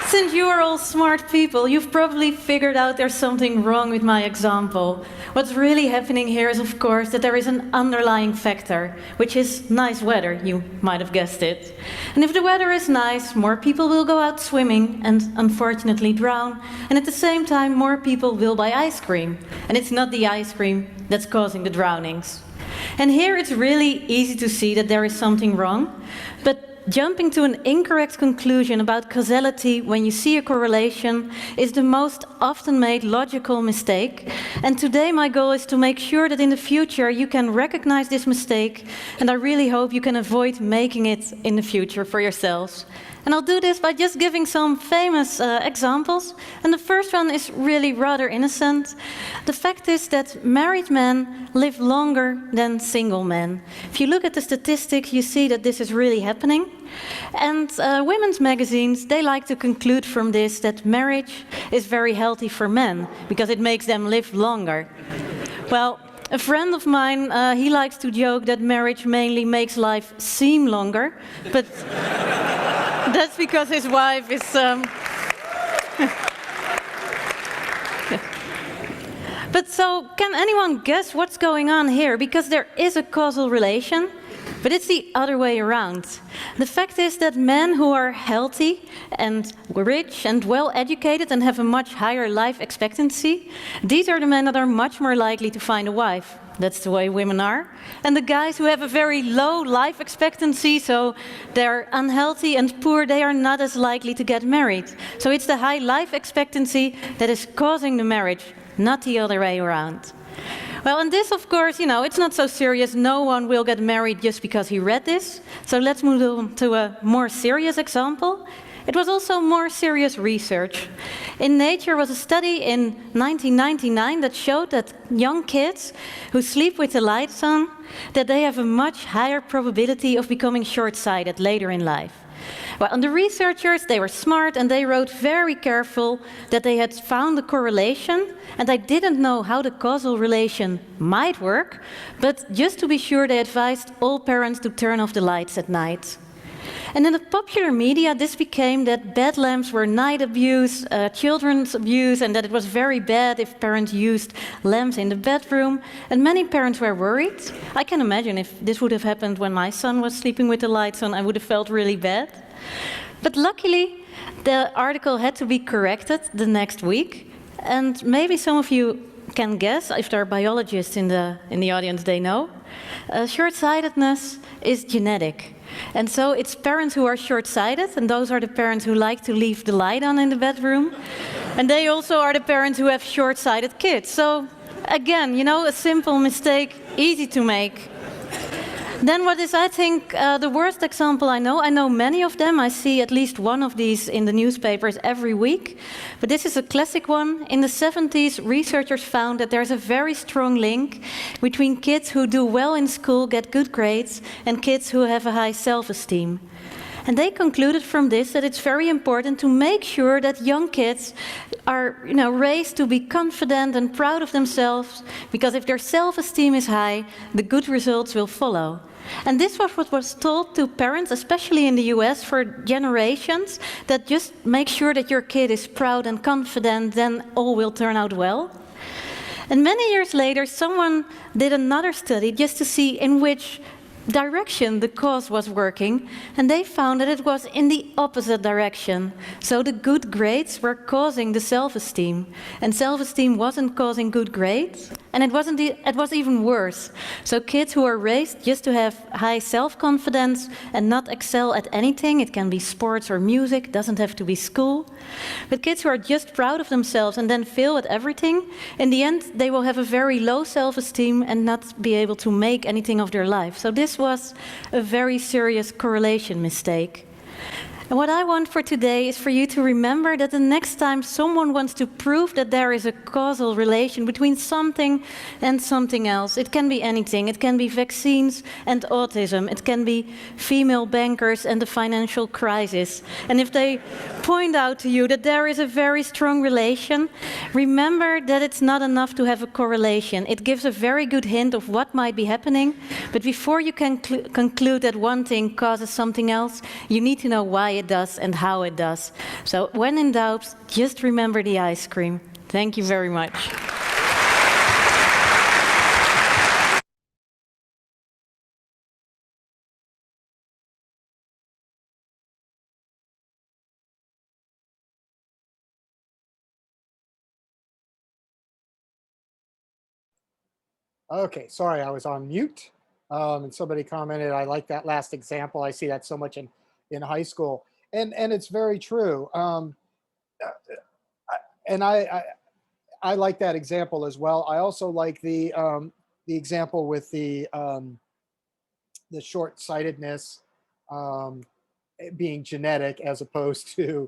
Since you are all smart people, you've probably figured out there's something wrong with my example. What's really happening here is, of course, that there is an underlying factor, which is nice weather, you might have guessed it. And if the weather is nice, more people will go out swimming and unfortunately drown, and at the same time more people will buy ice cream. And it's not the ice cream that's causing the drownings. And here it's really easy to see that there is something wrong, but jumping to an incorrect conclusion about causality when you see a correlation is the most often made logical mistake. And today my goal is to make sure that in the future you can recognize this mistake, and I really hope you can avoid making it in the future for yourselves. And I'll do this by just giving some famous examples. And the first one is really rather innocent. The fact is that married men live longer than single men. If you look at the statistics, you see that this is really happening. And women's magazines, they like to conclude from this that marriage is very healthy for men, because it makes them live longer. Well, a friend of mine, he likes to joke that marriage mainly makes life seem longer, but that's because his wife is... But so, can anyone guess what's going on here? Because there is a causal relation, but it's the other way around. The fact is that men who are healthy and rich and well educated and have a much higher life expectancy, these are the men that are much more likely to find a wife. That's the way women are. And the guys who have a very low life expectancy, so they're unhealthy and poor, they are not as likely to get married. So it's the high life expectancy that is causing the marriage, not the other way around. Well, and this, of course, you know, it's not so serious. No one will get married just because he read this. So let's move on to a more serious example. It was also more serious research. In Nature was a study in 1999 that showed that young kids who sleep with the lights on, that they have a much higher probability of becoming short-sighted later in life. Well, and the researchers, they were smart and they wrote very careful that they had found a correlation, and they didn't know how the causal relation might work, but just to be sure they advised all parents to turn off the lights at night. And in the popular media, this became that bed lamps were night abuse, children's abuse, and that it was very bad if parents used lamps in the bedroom. And many parents were worried. I can imagine if this would have happened when my son was sleeping with the lights on, I would have felt really bad. But luckily, the article had to be corrected the next week. And maybe some of you can guess, if there are biologists in the audience, they know. Short-sightedness is genetic. And so it's parents who are short-sighted, and those are the parents who like to leave the light on in the bedroom. And they also are the parents who have short-sighted kids. So again, you know, a simple mistake, easy to make. Then what is, I think, the worst example I know many of them. I see at least one of these in the newspapers every week. But this is a classic one. In the 70s, researchers found that there's a very strong link between kids who do well in school, get good grades, and kids who have a high self-esteem. And they concluded from this that it's very important to make sure that young kids are, you know, raised to be confident and proud of themselves, because if their self-esteem is high, the good results will follow. And this was what was told to parents, especially in the US, for generations, that just make sure that your kid is proud and confident, then all will turn out well. And many years later, someone did another study just to see in which direction the cause was working, and they found that it was in the opposite direction. So the good grades were causing the self-esteem, and self-esteem wasn't causing good grades, and it was even worse. So kids who are raised just to have high self-confidence and not excel at anything, it can be sports or music, doesn't have to be school, but kids who are just proud of themselves and then fail at everything, in the end they will have a very low self-esteem and not be able to make anything of their life. So this was a very serious correlation mistake. And what I want for today is for you to remember that the next time someone wants to prove that there is a causal relation between something and something else, it can be anything. It can be vaccines and autism. It can be female bankers and the financial crisis. And if they point out to you that there is a very strong relation, remember that it's not enough to have a correlation. It gives a very good hint of what might be happening, but before you can conclude that one thing causes something else, you need to know why it does and how it does. So when in doubt, just remember the ice cream. Thank you very much. Okay, sorry, I was on mute. And somebody commented, I like that last example. I see that so much in high school. And it's very true. And I like that example as well. I also like the example with the short-sightedness being genetic as opposed to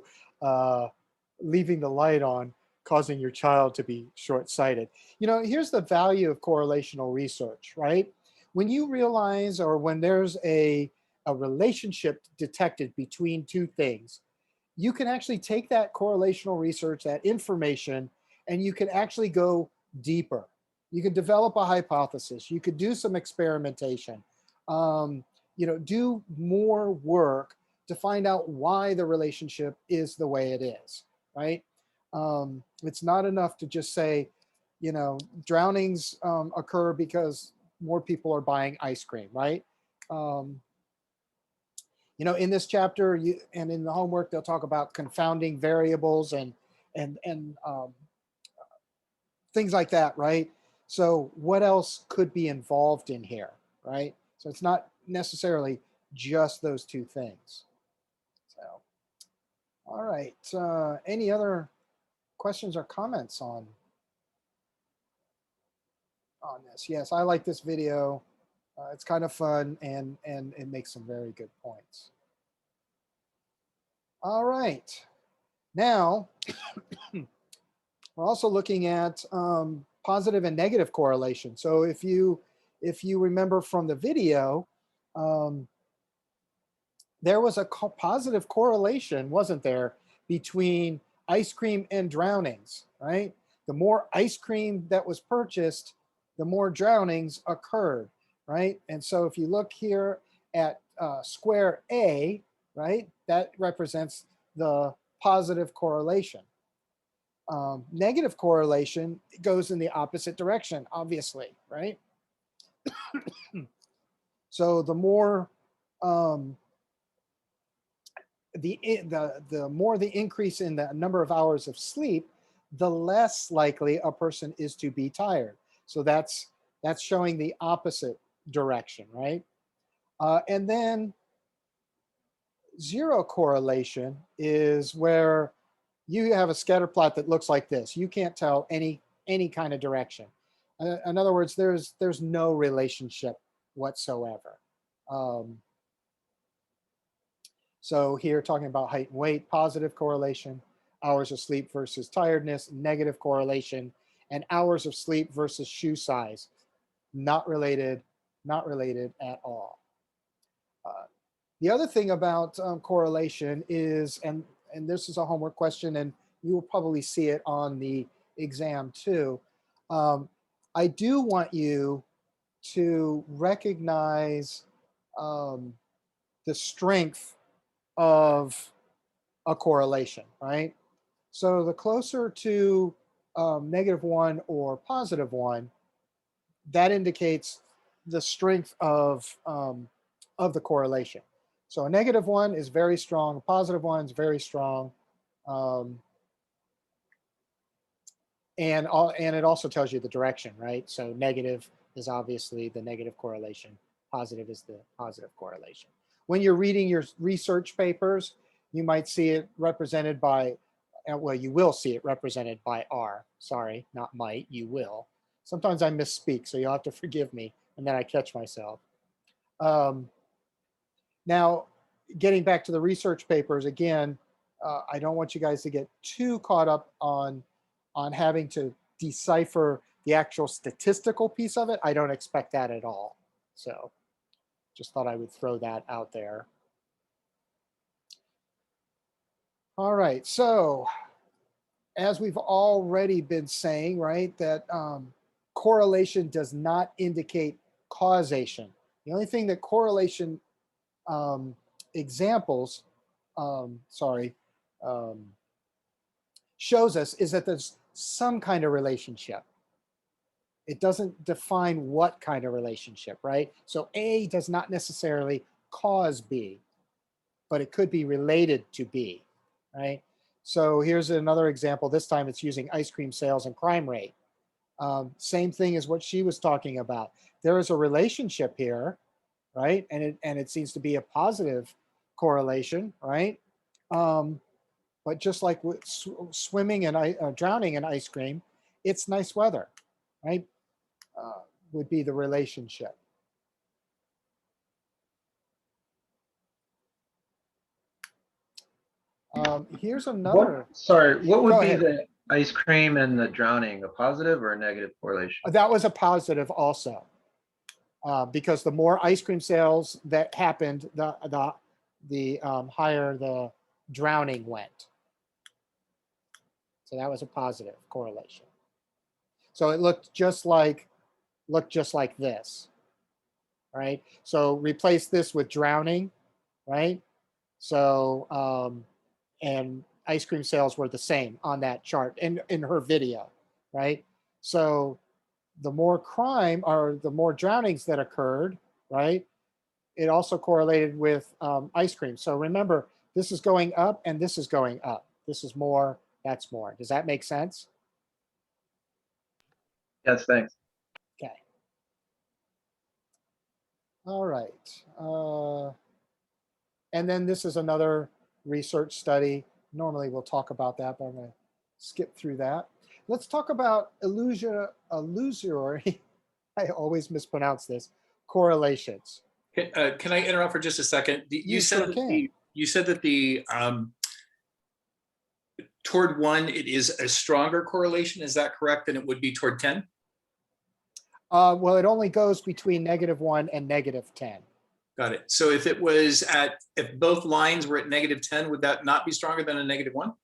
leaving the light on causing your child to be short-sighted. You know, here's the value of correlational research, right? When you realize, or when there's a relationship detected between two things, you can actually take that correlational research, that information, and you can actually go deeper. You can develop a hypothesis. You could do some experimentation. You know, do more work to find out why the relationship is the way it is, right? It's not enough to just say, you know, drownings occur because more people are buying ice cream, right? You know, in this chapter and in the homework, they'll talk about confounding variables and things like that, right? So what else could be involved in here, right? So it's not necessarily just those two things. So, all right. Any other questions or comments on this? Yes, I like this video. It's kind of fun and it makes some very good points. All right. Now, we're also looking at positive and negative correlation. So if you remember from the video, there was a positive correlation, wasn't there, between ice cream and drownings, right? The more ice cream that was purchased, the more drownings occurred, right? And so if you look here at square A, right, that represents the positive correlation. Negative correlation goes in the opposite direction, obviously, right? So the more the more the increase in the number of hours of sleep, the less likely a person is to be tired. So that's showing the opposite direction, right? And then zero correlation is where you have a scatter plot that looks like this. You can't tell any kind of direction. In other words, there's no relationship whatsoever. So here talking about height and weight, positive correlation, hours of sleep versus tiredness, negative correlation, and hours of sleep versus shoe size, not related at all. The other thing about correlation is, and this is a homework question, and you will probably see it on the exam too. I do want you to recognize the strength of a correlation, right? So the closer to -1 or +1, that indicates the strength of the correlation. So a -1 is very strong, a +1 is very strong, and it also tells you the direction, right? So negative is obviously the negative correlation, positive is the positive correlation. When you're reading your research papers, you might see it represented by, well, you will see it represented by R. Sorry, not might, you will. Sometimes I misspeak, so you'll have to forgive me, and then I catch myself. Now, getting back to the research papers again, I don't want you guys to get too caught up on having to decipher the actual statistical piece of it. I don't expect that at all. So just thought I would throw that out there. All right, so as we've already been saying, right, that correlation does not indicate causation. The only thing that correlation examples, shows us is that there's some kind of relationship. It doesn't define what kind of relationship, right? So A does not necessarily cause B, but it could be related to B, right? So here's another example. This time it's using ice cream sales and crime rate. Same thing as what she was talking about. There is a relationship here, right? And it seems to be a positive correlation, right? But just like with swimming and drowning in ice cream, it's nice weather, right? Would be the relationship. Here's another. What would be the ice cream and the drowning, a positive or a negative correlation? That was a positive also, because the more ice cream sales that happened, the higher the drowning went. So that was a positive correlation. So it looked just like this, right? So replace this with drowning, right? So and ice cream sales were the same on that chart in her video, right? So the more crime or the more drownings that occurred, right? It also correlated with ice cream. So remember, this is going up and this is going up. This is more, that's more. Does that make sense? Yes, thanks. Okay. All right. And then this is another research study. Normally we'll talk about that, but I'm going to skip through that. Let's talk about illusory, I always mispronounce this, correlations. Can I interrupt for just a second? You said that the toward 1, it is a stronger correlation. Is that correct than it would be toward 10? Well, it only goes between -1 and -10. Got it. So if if both lines were at -10, would that not be stronger than a -1?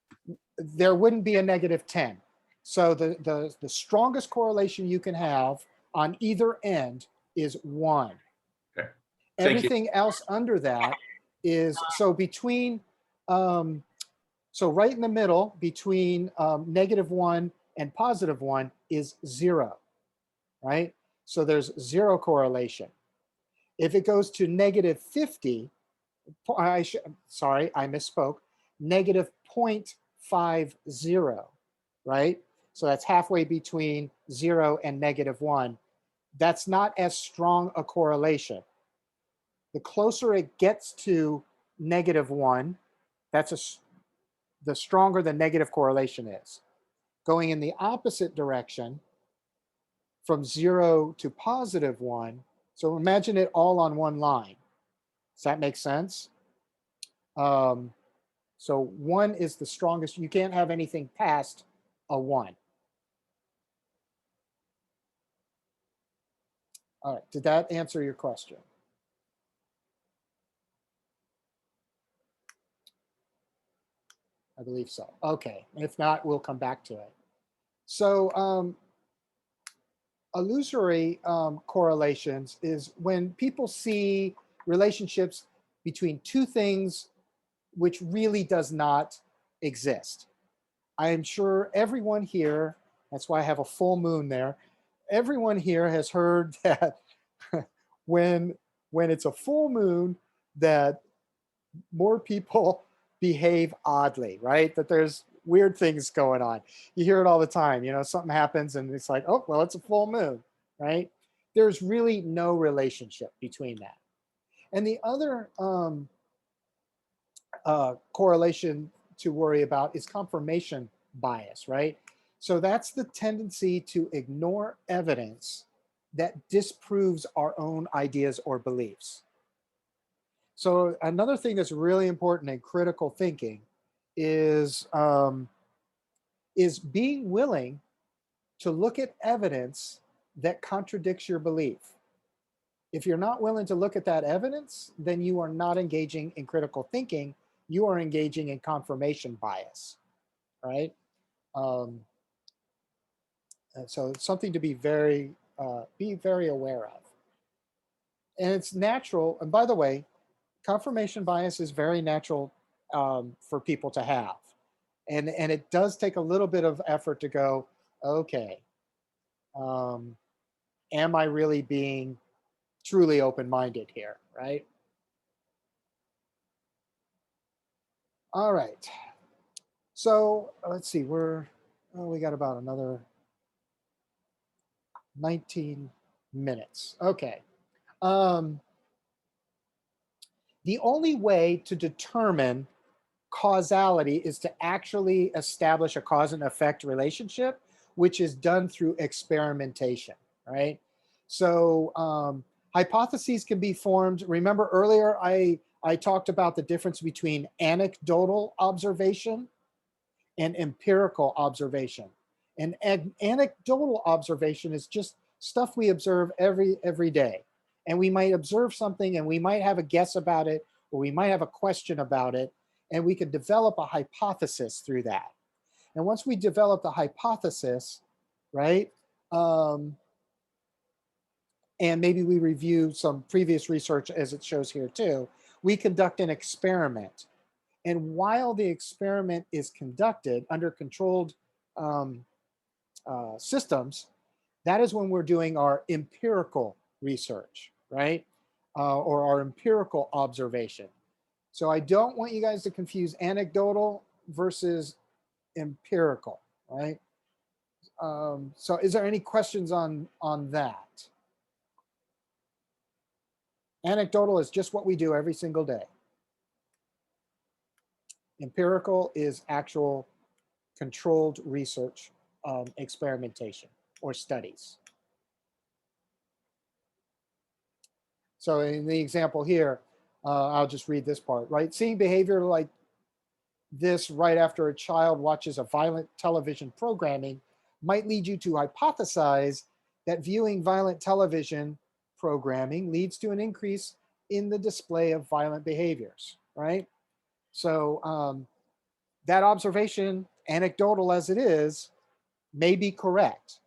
There wouldn't be a -10. So the strongest correlation you can have on either end is 1. Okay. Everything else under that is, so between, so right in the middle between -1 and +1 is 0, right? So there's 0 correlation. If it goes to -50, sorry, I misspoke, -0.50, right? So that's halfway between 0 and -1. That's not as strong a correlation. The closer it gets to -1, the stronger the negative correlation is. Going in the opposite direction, from 0 to +1, so imagine it all on one line. Does that make sense? So 1 is the strongest. You can't have anything past a 1. All right, did that answer your question? I believe so. Okay, if not, we'll come back to it. So illusory correlations is when people see relationships between two things which really does not exist. I am sure everyone here, that's why I have a full moon there, everyone here has heard that when it's a full moon, that more people behave oddly, right? That there's weird things going on. You hear it all the time, you know, something happens and it's like, oh, well, it's a full moon, right? There's really no relationship between that. And the other correlation to worry about is confirmation bias, right? So that's the tendency to ignore evidence that disproves our own ideas or beliefs. So another thing that's really important in critical thinking is being willing to look at evidence that contradicts your belief. If you're not willing to look at that evidence, then you are not engaging in critical thinking. You are engaging in confirmation bias, right? And so it's something to be very aware of. And it's natural. And by the way, confirmation bias is very natural for people to have. And it does take a little bit of effort to go, okay, am I really being truly open-minded here, right? All right. So let's see, we got about another 19 minutes. Okay. The only way to determine causality is to actually establish a cause and effect relationship, which is done through experimentation, right? So hypotheses can be formed. Remember earlier, I talked about the difference between anecdotal observation and empirical observation. And anecdotal observation is just stuff we observe every day. And we might observe something and we might have a guess about it, or we might have a question about it, and we could develop a hypothesis through that. And once we develop the hypothesis, right, and maybe we review some previous research as it shows here too, we conduct an experiment. And while the experiment is conducted under controlled systems, that is when we're doing our empirical research, right? Or our empirical observation. So I don't want you guys to confuse anecdotal versus empirical, right? So is there any questions on that? Anecdotal is just what we do every single day. Empirical is actual controlled research, experimentation, or studies. So in the example here, I'll just read this part, right? Seeing behavior like this right after a child watches a violent television programming might lead you to hypothesize that viewing violent television programming leads to an increase in the display of violent behaviors, right? So that observation, anecdotal as it is, may be correct,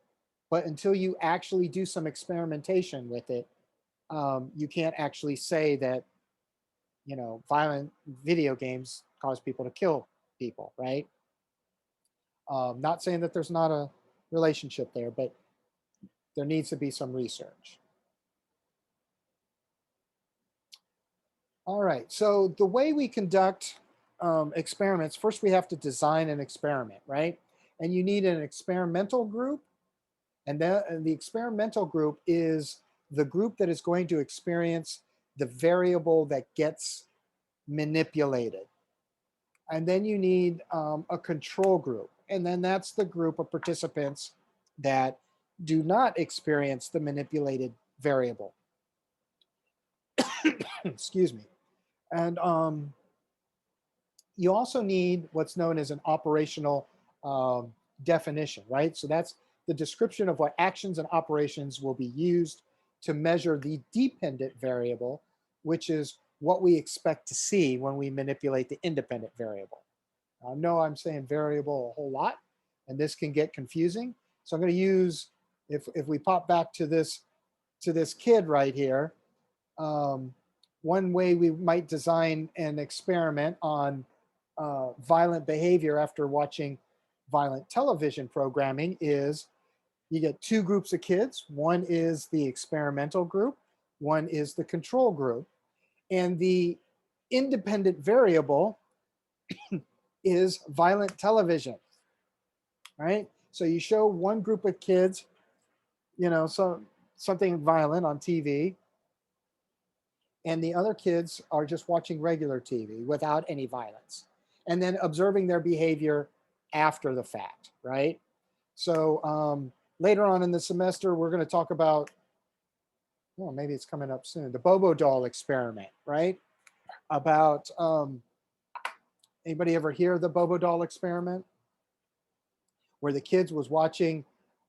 but until you actually do some experimentation with it, you can't actually say that, you know, violent video games cause people to kill people, right? Not saying that there's not a relationship there, but there needs to be some research. All right, so the way we conduct experiments, first we have to design an experiment, right? And you need an experimental group, and the experimental group is the group that is going to experience the variable that gets manipulated. And then you need a control group, and then that's the group of participants that do not experience the manipulated variable. Excuse me. And you also need what's known as an operational definition, right? So that's the description of what actions and operations will be used to measure the dependent variable, which is what we expect to see when we manipulate the independent variable. I know I'm saying variable a whole lot, and this can get confusing. So I'm going to use, if we pop back to this kid right here, one way we might design an experiment on violent behavior after watching violent television programming is you get two groups of kids. One is the experimental group, one is the control group. And the independent variable is violent television, right? So you show one group of kids, you know, something violent on TV, and the other kids are just watching regular TV without any violence, and then observing their behavior after the fact, right? So later on in the semester, we're going to talk about, well, maybe it's coming up soon, the Bobo doll experiment, right? about, anybody ever hear of the Bobo doll experiment? Where the kids was watching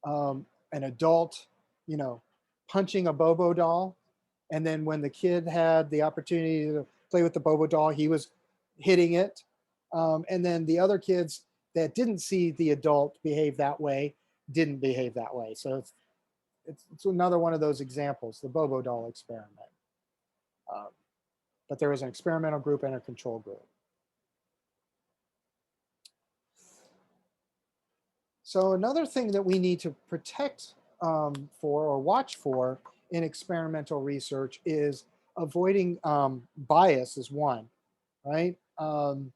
an adult, you know, punching a Bobo doll. And then when the kid had the opportunity to play with the Bobo doll, he was hitting it. And then the other kids that didn't see the adult behave that way, didn't behave that way. So it's another one of those examples, the Bobo doll experiment. But there was an experimental group and a control group. So another thing that we need to protect for or watch for in experimental research is avoiding bias is one, right? And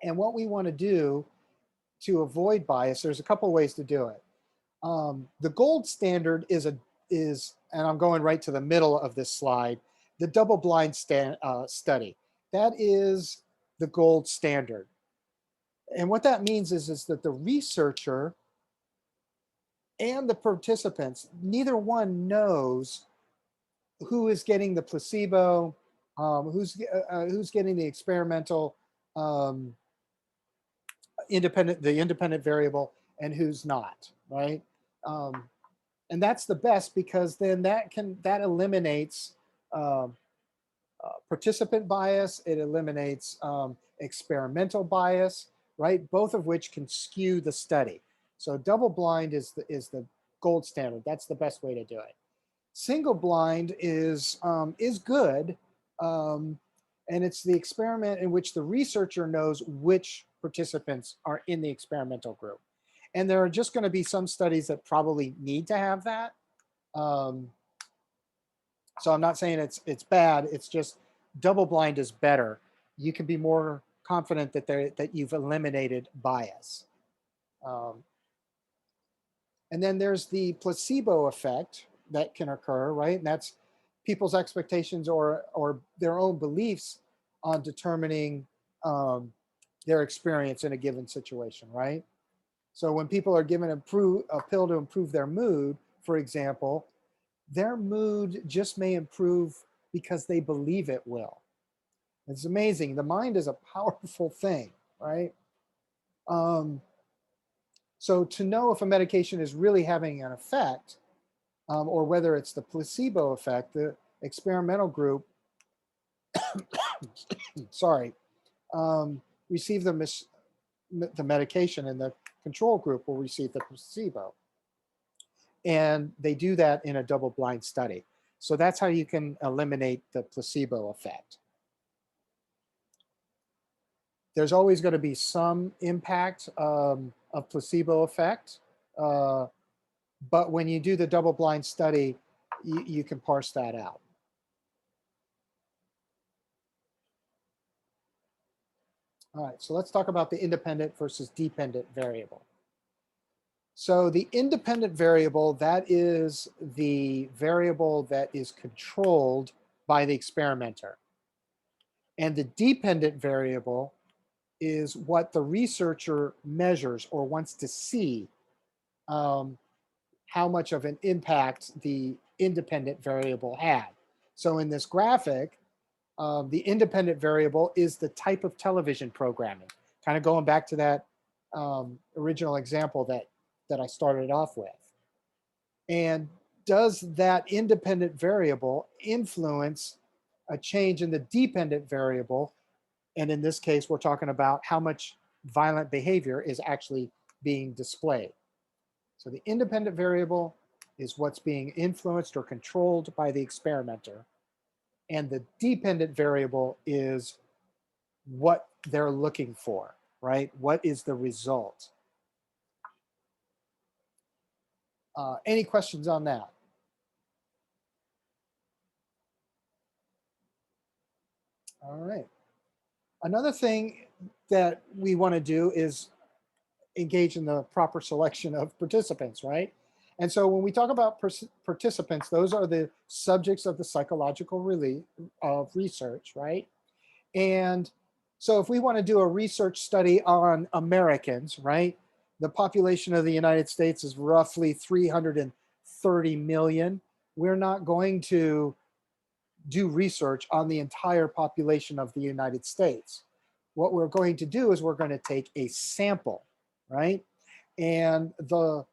what we want to do to avoid bias, there's a couple ways to do it. The gold standard is, and I'm going right to the middle of this slide, the double-blind study. That is the gold standard. And what that means is that the researcher and the participants, neither one knows who is getting the placebo, who's getting the experimental independent variable, and who's not, right? And that's the best, because then that eliminates participant bias, it eliminates experimental bias, right? Both of which can skew the study. So double blind is the gold standard. That's the best way to do it. Single blind is good, and it's the experiment in which the researcher knows which participants are in the experimental group. And there are just going to be some studies that probably need to have that. So I'm not saying it's bad. It's just double blind is better. You can be more confident that you've eliminated bias. And then there's the placebo effect that can occur, right? And that's people's expectations or their own beliefs on determining their experience in a given situation, right? So when people are given a pill to improve their mood, for example, their mood just may improve because they believe it will. It's amazing. The mind is a powerful thing, right? So to know if a medication is really having an effect, or whether it's the placebo effect, the experimental group, sorry, receive the medication, and the control group will receive the placebo. And they do that in a double-blind study. So that's how you can eliminate the placebo effect. There's always going to be some impact of placebo effect, but when you do the double-blind study, you can parse that out. All right, so let's talk about the independent versus dependent variable. So the independent variable, that is the variable that is controlled by the experimenter. And the dependent variable is what the researcher measures or wants to see, how much of an impact the independent variable had. So in this graphic, the independent variable is the type of television programming, kind of going back to that original example that I started off with. And does that independent variable influence a change in the dependent variable? And in this case, we're talking about how much violent behavior is actually being displayed. So the independent variable is what's being influenced or controlled by the experimenter. And the dependent variable is what they're looking for, right? What is the result? Any questions on that? All right. Another thing that we want to do is engage in the proper selection of participants, right? And so when we talk about participants, those are the subjects of the psychological research, right? And so if we want to do a research study on Americans, right? The population of the United States is roughly 330 million. We're not going to do research on the entire population of the United States. What we're going to do is we're going to take a sample, right? And the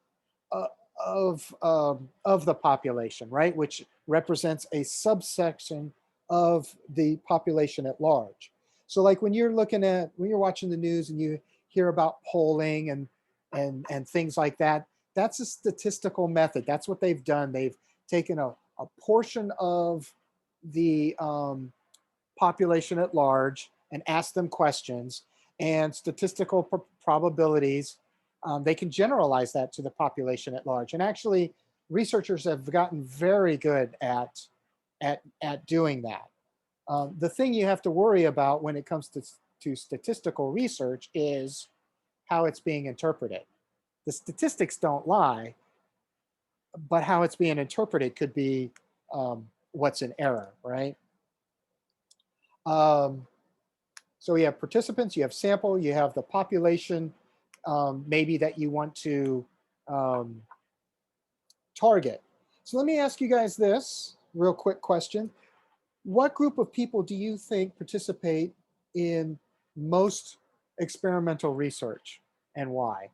of the population, right, which represents a subsection of the population at large. So, like when you're watching the news and you hear about polling and things like that, that's a statistical method. That's what they've done. They've taken a portion of the population at large and asked them questions and statistical probabilities. They can generalize that to the population at large. And actually, researchers have gotten very good at doing that. The thing you have to worry about when it comes to statistical research is how it's being interpreted. The statistics don't lie, but how it's being interpreted could be what's in error, right? So you have participants, you have sample, you have the population maybe that you want to target. So let me ask you guys this real quick question. What group of people do you think participate in most experimental research and why?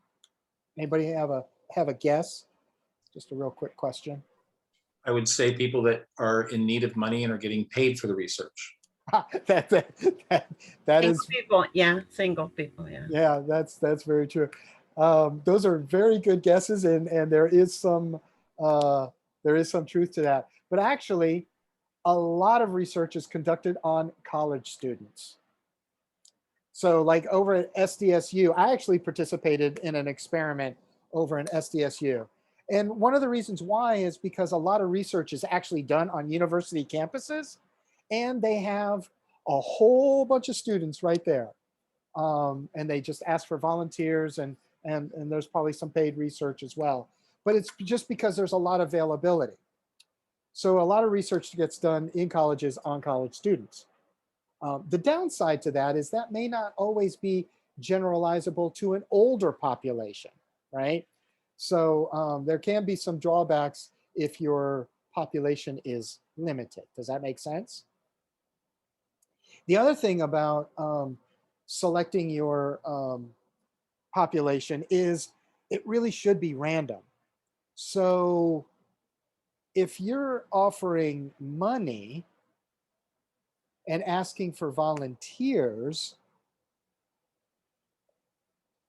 Anybody have a guess? Just a real quick question. I would say people that are in need of money and are getting paid for the research. that is people, yeah, single people, yeah. Yeah, that's very true. Those are very good guesses, and there is some truth to that. But actually, a lot of research is conducted on college students. So, like over at SDSU, I actually participated in an experiment over in SDSU. And one of the reasons why is because a lot of research is actually done on university campuses, and they have a whole bunch of students right there. And they just ask for volunteers, and there's probably some paid research as well. But it's just because there's a lot of availability. So a lot of research gets done in colleges on college students. The downside to that is that may not always be generalizable to an older population, right? So there can be some drawbacks if your population is limited. Does that make sense? The other thing about selecting your population is it really should be random. So if you're offering money and asking for volunteers,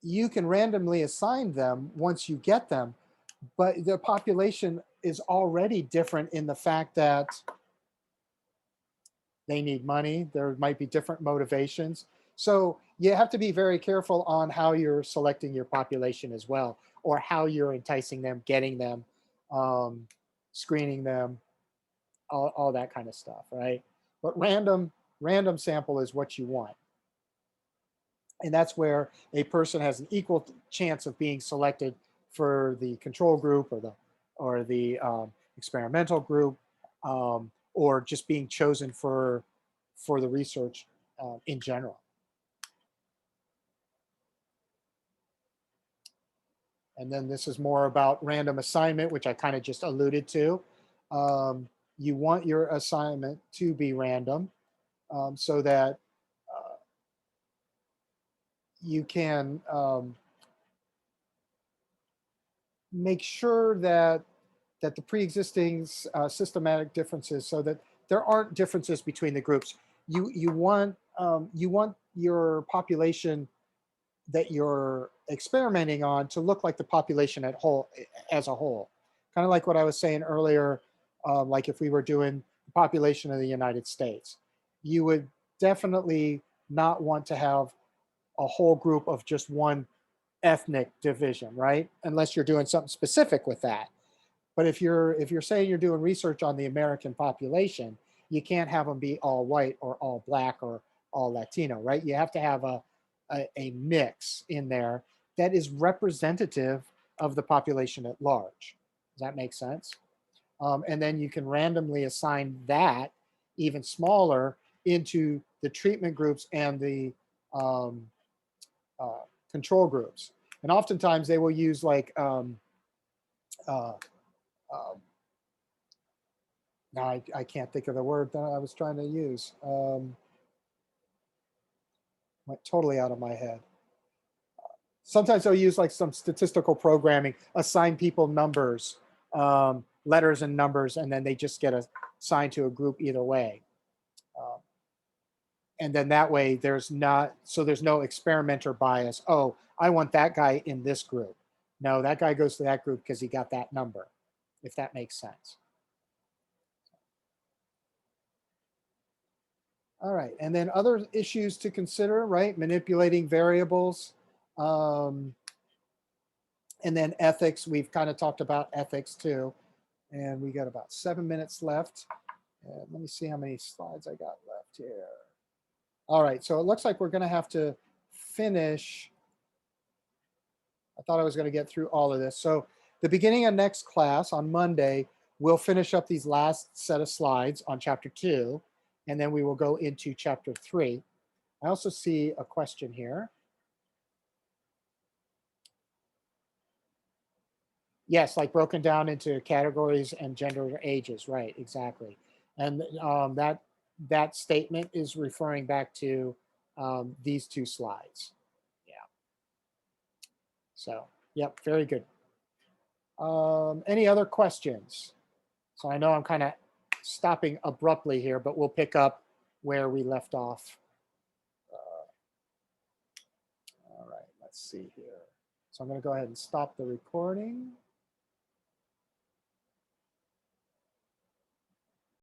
you can randomly assign them once you get them, but the population is already different in the fact that they need money. There might be different motivations. So you have to be very careful on how you're selecting your population as well, or how you're enticing them, getting them, screening them, all that kind of stuff, right? But random sample is what you want. And that's where a person has an equal chance of being selected for the control group or the experimental group, or just being chosen for the research in general. And then this is more about random assignment, which I kind of just alluded to. You want your assignment to be random so that you can make sure that the pre-existing systematic differences, so that there aren't differences between the groups. You want your population that you're experimenting on to look like the population as a whole. Kind of like what I was saying earlier, like if we were doing the population of the United States, you would definitely not want to have a whole group of just one ethnic division, right? Unless you're doing something specific with that. But if you're saying you're doing research on the American population, you can't have them be all white or all black or all Latino, right? You have to have a mix in there that is representative of the population at large. Does that make sense? And then you can randomly assign that even smaller into the treatment groups and the control groups. And oftentimes they will use like Now I can't think of the word that I was trying to use. Went totally out of my head. Sometimes they'll use like some statistical programming, assign people numbers, letters and numbers, and then they just get assigned to a group either way. And then that way there's no experimenter bias. Oh, I want that guy in this group. No, that guy goes to that group because he got that number, if that makes sense. All right, and then other issues to consider, right? Manipulating variables. And then ethics, we've kind of talked about ethics too. And we got about 7 minutes left. And let me see how many slides I got left here. All right, so it looks like we're gonna have to finish. I thought I was gonna get through all of this. So the beginning of next class on Monday, we'll finish up these last set of slides on chapter 2, and then we will go into chapter 3. I also see a question here. Yes, like broken down into categories and gender or ages, right, exactly. And that statement is referring back to these 2 slides. Yeah. So, yep, very good. Any other questions? So I know I'm kind of stopping abruptly here, but we'll pick up where we left off. All right, let's see here. So I'm going to go ahead and stop the recording.